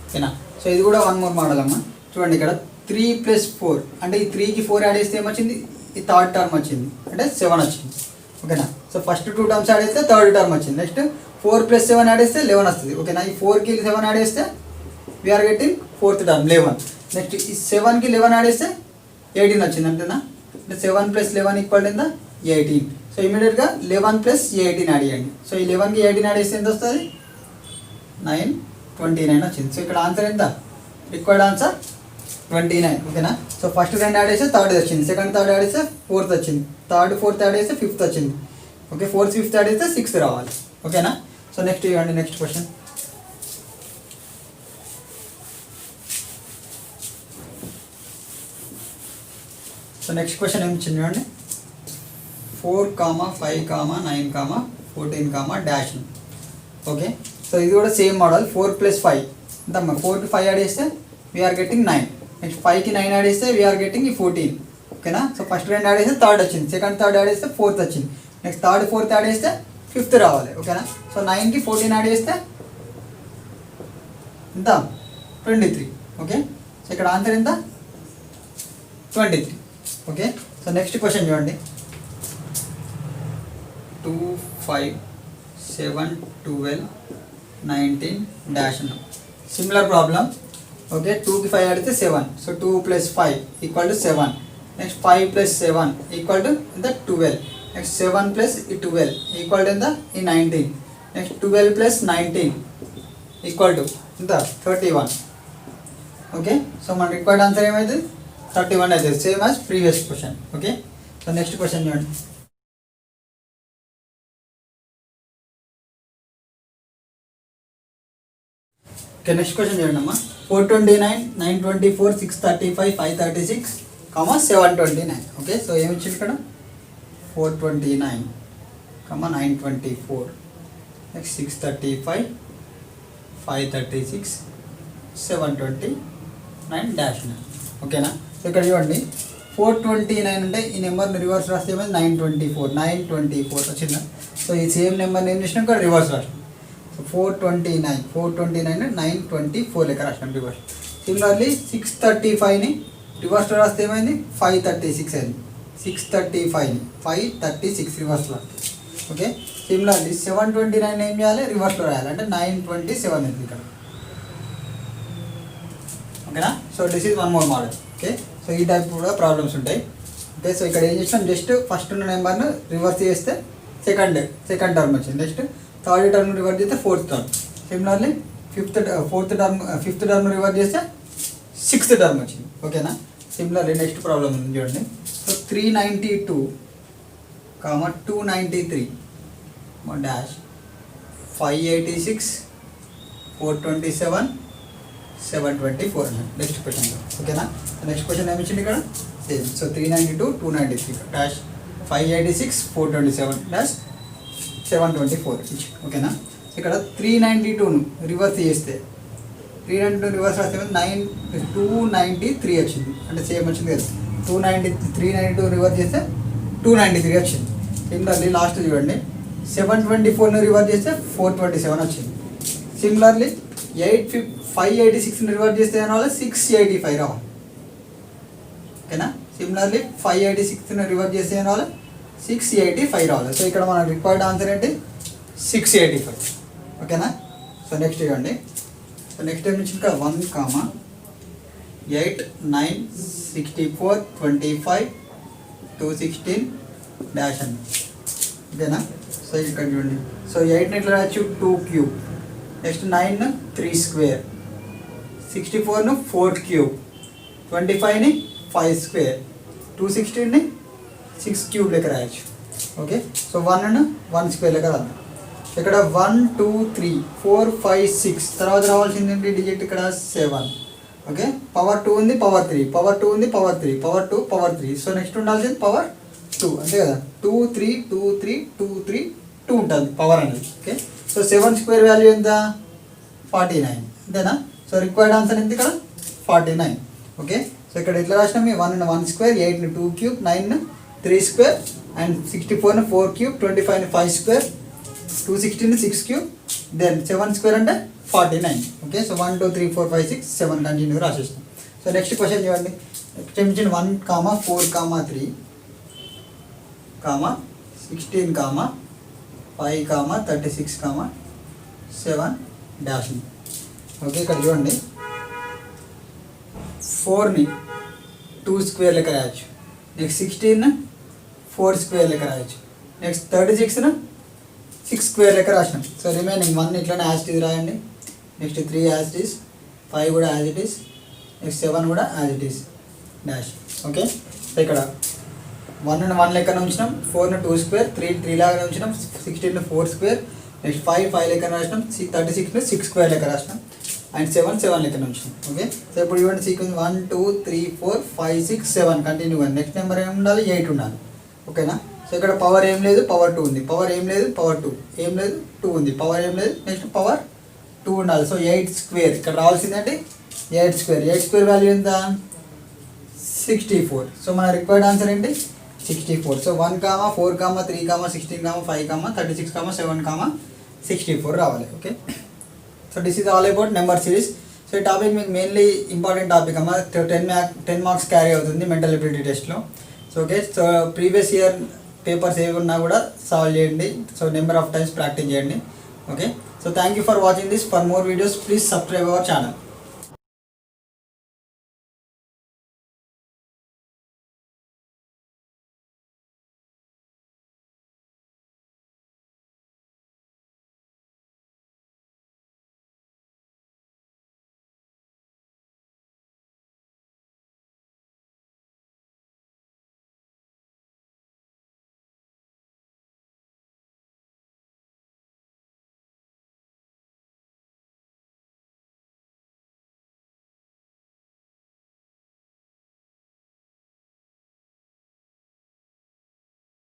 ఓకేనా, సో ఇది కూడా 1 మోర్ మోడల్ అమ్మా. చూడండి, ఇక్కడ 3 + 4 అంటే ఈ 3కి 4 యాడ్ చేస్తే ఏమొచ్చింది, ఈ థర్డ్ టర్మ్ వచ్చింది అంటే 7 వచ్చింది. ఓకేనా, సో ఫస్ట్ 2 టర్మ్స్ యాడ్ చేస్తే థర్డ్ టర్మ్ వచ్చింది. నెక్స్ట్ 4 + 7 యాడ్ చేస్తే 11 వస్తుంది. ఓకేనా, ఈ 4కి 7 యాడ్ చేస్తే we are getting fourth term 11. Next ఈ 7కి 11 యాడ్ చేస్తే 18 వచ్చింది. అంతేనా, అంటే 7 + 11 = ఎంత 18. సో ఇమీడియట్గా 11 + 18 యాడ్ చేయండి. సో ఈ 11కి 18 యాడ్ చేస్తే ఎంత వస్తుంది 9 29 వచ్చింది. సో ఇక్కడ ఆన్సర్ ఎంత, రిక్వైర్డ్ ఆన్సర్ 29. ఓకేనా, సో ఫస్ట్ 2 యాడ్ చేస్తే థర్డ్ వచ్చింది, సెకండ్ థర్డ్ యాడ్ చేస్తే ఫోర్త్ వచ్చింది, థర్డ్ ఫోర్త్ యాడ్ చేస్తే ఫిఫ్త్ వచ్చింది. ఓకే, ఫోర్త్ ఫిఫ్త్ యాడ్ చేస్తే 6th రావాలి. ఓకేనా, సో నెక్స్ట్ ఇవ్వండి. Next question. So next question ఏమి ఇచ్చింది చూడండి. 4, 5, 9, 14, డాష్. ఓకే, సో ఇది కూడా సేమ్ మోడల్. 4 + 5 ఎంతమ్మా, 4కి 5 యాడ్ చేస్తే వీఆర్ గెట్టింగ్ 9. నెక్స్ట్ 5కి 9 యాడ్ చేస్తే వీఆర్ గెట్టింగ్ 14. ఓకేనా, సో ఫస్ట్ 2 యాడ్ చేస్తే థర్డ్ వచ్చింది, సెకండ్ థర్డ్ యాడ్ చేస్తే ఫోర్త్ వచ్చింది, నెక్స్ట్ థర్డ్ ఫోర్త్ యాడ్ చేస్తే 5th రావాలి. ఓకేనా, సో 9కి 14 యాడ్ చేస్తే ఎంత 23. ఓకే, సో ఇక్కడ ఆన్సర్ ఎంత 23. ఓకే, సో నెక్స్ట్ క్వశ్చన్ చూడండి. 2 5 7 12 19 డాష్ అన్నాం. Similar problem. ఓకే, 2కి 5 ఆడితే 7. సో 2 + 5 = 7. నెక్స్ట్ 5 + 7 = ఎంత 12. నెక్స్ట్ 7 + 12 = ఎంత ఈ 19. నెక్స్ట్ 12 + 19 = ఎంత 31. ఓకే. సో మన రిక్వైర్డ్ ఆన్సర్ ఏమైతుంది 31 అవుతుంది, same as previous question. Okay. So next question చూడండి. ఓకే, నెక్స్ట్ క్వశ్చన్ చూడండి అమ్మా. 429, 924, 635, 536, 729. ఓకే. సో ఏమి ఇచ్చింది ఇక్కడ 429, 924, నెక్స్ట్ 635, 536, 729 డాష్ 9. ఓకేనా. సో ఇక్కడ చూడండి 429 అంటే ఈ నెంబర్ని రివర్స్ రాస్తే ఏమైంది 924 వచ్చిందా. సో ఈ సేమ్ నెంబర్ని ఏం చేసినాం ఇక్కడ రివర్స్ రాసినాం. సో 429 924 లెక్క రాసినాం రివర్స్. సిమిలర్లీ 635ని రివర్స్లో రాస్తే ఏమైంది 536 అయింది. 635ని 536 రివర్స్లో రాస్తే. ఓకే. సిమిలర్లీ 729 ఏం చేయాలి రివర్స్లో రాయాలి, అంటే 927 అయింది ఇక్కడ. ఓకేనా. So this is one more model. Okay. So ఈ టైప్ కూడా ప్రాబ్లమ్స్ ఉంటాయి. ఓకే. సో ఇక్కడ ఏం చేసినాం, జస్ట్ ఫస్ట్ ఉన్న నెంబర్ను రివర్స్ చేస్తే సెకండ్ టర్మ్ వచ్చింది. నెక్స్ట్ థర్డ్ టర్మ్ రివర్స్ చేస్తే fourth term. Similarly fifth term reverse చేస్తే సిక్స్త్ టర్మ్ వచ్చింది. ఓకేనా. సిమిలర్లీ నెక్స్ట్ ప్రాబ్లమ్ ఉంది చూడండి. So 392, 293 dash 586, 427, 724. Next question. ఓకేనా. నెక్స్ట్ క్వశ్చన్ ఏమి ఇచ్చింది ఇక్కడ సేమ్. సో 392, 293 డాష్ 586, 427 డాష్ 724 ఇచ్చి. ఓకేనా. ఇక్కడ 392ను రివర్స్ చేస్తే 392 రివర్స్ రాస్తే 293 వచ్చింది, అంటే సేమ్ వచ్చింది కదా. 392 రివర్స్ చేస్తే 293 వచ్చింది. సిమిలర్లీ లాస్ట్ చూడండి 724ను రివర్స్ చేస్తే 427 వచ్చింది. సిమిలర్లీ 586ని రివర్స్ చేస్తే రావాలి 685 రావాలి. ఓకేనా. సిమిలర్లీ 586ని రివర్స్ చేస్తే రావాలి 685 రావాలి. సో ఇక్కడ మన రిక్వైర్డ్ ఆన్సర్ ఏంటి 685. ఓకేనా. సో నెక్స్ట్ ఇవ్వండి. సో నెక్స్ట్ ఏం ఇచ్చింది ఇక్కడ 1, 8, 9, 64, 25, 216 డాష్ అని. ఓకేనా. సో ఇక్కడ చూడండి. సో 8ని ఎట్లా రాయొచ్చు 2 cube, next 9 3 square, 64 4 cube, 25 5 square, 216 6 cube లెక్క రాయొచ్చు. ఓకే. సో 1 స్క్వేర్ లెక్క రాద్దాం. ఇక్కడ 1 2 3 4 5 6 తర్వాత రావాల్సింది ఏంటి డిజిట్ ఇక్కడ 7. ఓకే. పవర్ 2 ఉంది, పవర్ 3, పవర్ 2 ఉంది, power 3, power 2, power 3. So next ఉండాల్సింది పవర్ 2, అంతే కదా. 2 3 2 3 2 3 2 ఉంటుంది పవర్ అనేది. ఓకే. సో 7 స్క్వేర్ వాల్యూ ఎంత 49, అంతేనా. సో రిక్వైర్డ్ ఆన్సర్ ఎంత ఇక్కడ 49. ఓకే. సో ఇక్కడ ఎట్లా రాసినాం 1 square, 8 2 cube, 9 3 square, and 64 4 cube, 25 5 square, 216 6 cube, then 7 square అంటే 49. ఓకే. సో 1 2 3 4 5 6 7 కంటిన్యూ రాసేస్తాం. సో నెక్స్ట్ క్వశ్చన్ చూడండి. నెక్స్ట్ ఏమి 1, 4, 3, 16, 5, 36, 7 డాష్. ఓకే. ఇక్కడ చూడండి 4ని 2 స్క్వేర్ లెక్క రాయొచ్చు, నెక్స్ట్ 16 4 స్క్వేర్ లెక్క రాయొచ్చు, నెక్స్ట్ 36 6 స్క్వేర్ లెక్క రాసినాం. సో రిమైనింగ్ 1 ఇట్లానే యాజ్ ఇట్ ఈజ్ రాయండి, నెక్స్ట్ 3 యాజ్ ఇట్ ఈజ్, 5 కూడా యాజ్ ఇట్ ఈజ్, నెక్స్ట్ 7 కూడా as it is dash. Okay. So ఇక్కడ 1ని 1 లెక్కన ఉంచినాం, 4ని 2 స్క్వేర్, 3 లాగానే ఉంచినాం, 16 4 స్క్వేర్, నెక్స్ట్ 5 లెక్కన రాసినాం, 36 6 స్క్వేర్ లెక్క రాసినాం, అండ్ 7 లెక్కన ఉంచినాం. ఓకే. సో ఇప్పుడు ఇవ్వండి సీక్వెన్స్ 1 2 3 4 5 6 7 కంటిన్యూ అండి. నెక్స్ట్ నెంబర్ ఏమి ఉండాలి 8 ఉండాలి. ఓకేనా. సో ఇక్కడ పవర్ ఏం లేదు, పవర్ 2 ఉంది, పవర్ ఏం లేదు, పవర్ 2 ఏం లేదు, 2 ఉంది, పవర్ ఏం లేదు, నెక్స్ట్ పవర్ 2 ఉండాలి. సో 8 స్క్వేర్ ఇక్కడ రావాల్సిందంటే 8 స్క్వేర్ వాల్యూ ఎంత 64. సో మన రిక్వైర్డ్ ఆన్సర్ ఏంటి 64. సో 1, 4, 3, 16, 5, 36, 7, 64 రావాలి. Okay. So this is all about number series. So ఈ టాపిక్ మీకు మెయిన్లీ ఇంపార్టెంట్ టాపిక్ అమ్మా, 10 మార్క్స్ క్యారీ అవుతుంది మెంటల్ ఎబిలిటీ టెస్ట్లో. So okay. So previous year papers ఏవి ఉన్నా కూడా సాల్వ్ చేయండి. So number of times practice చేయండి. Okay. So thank you for watching this. For more videos please subscribe our channel.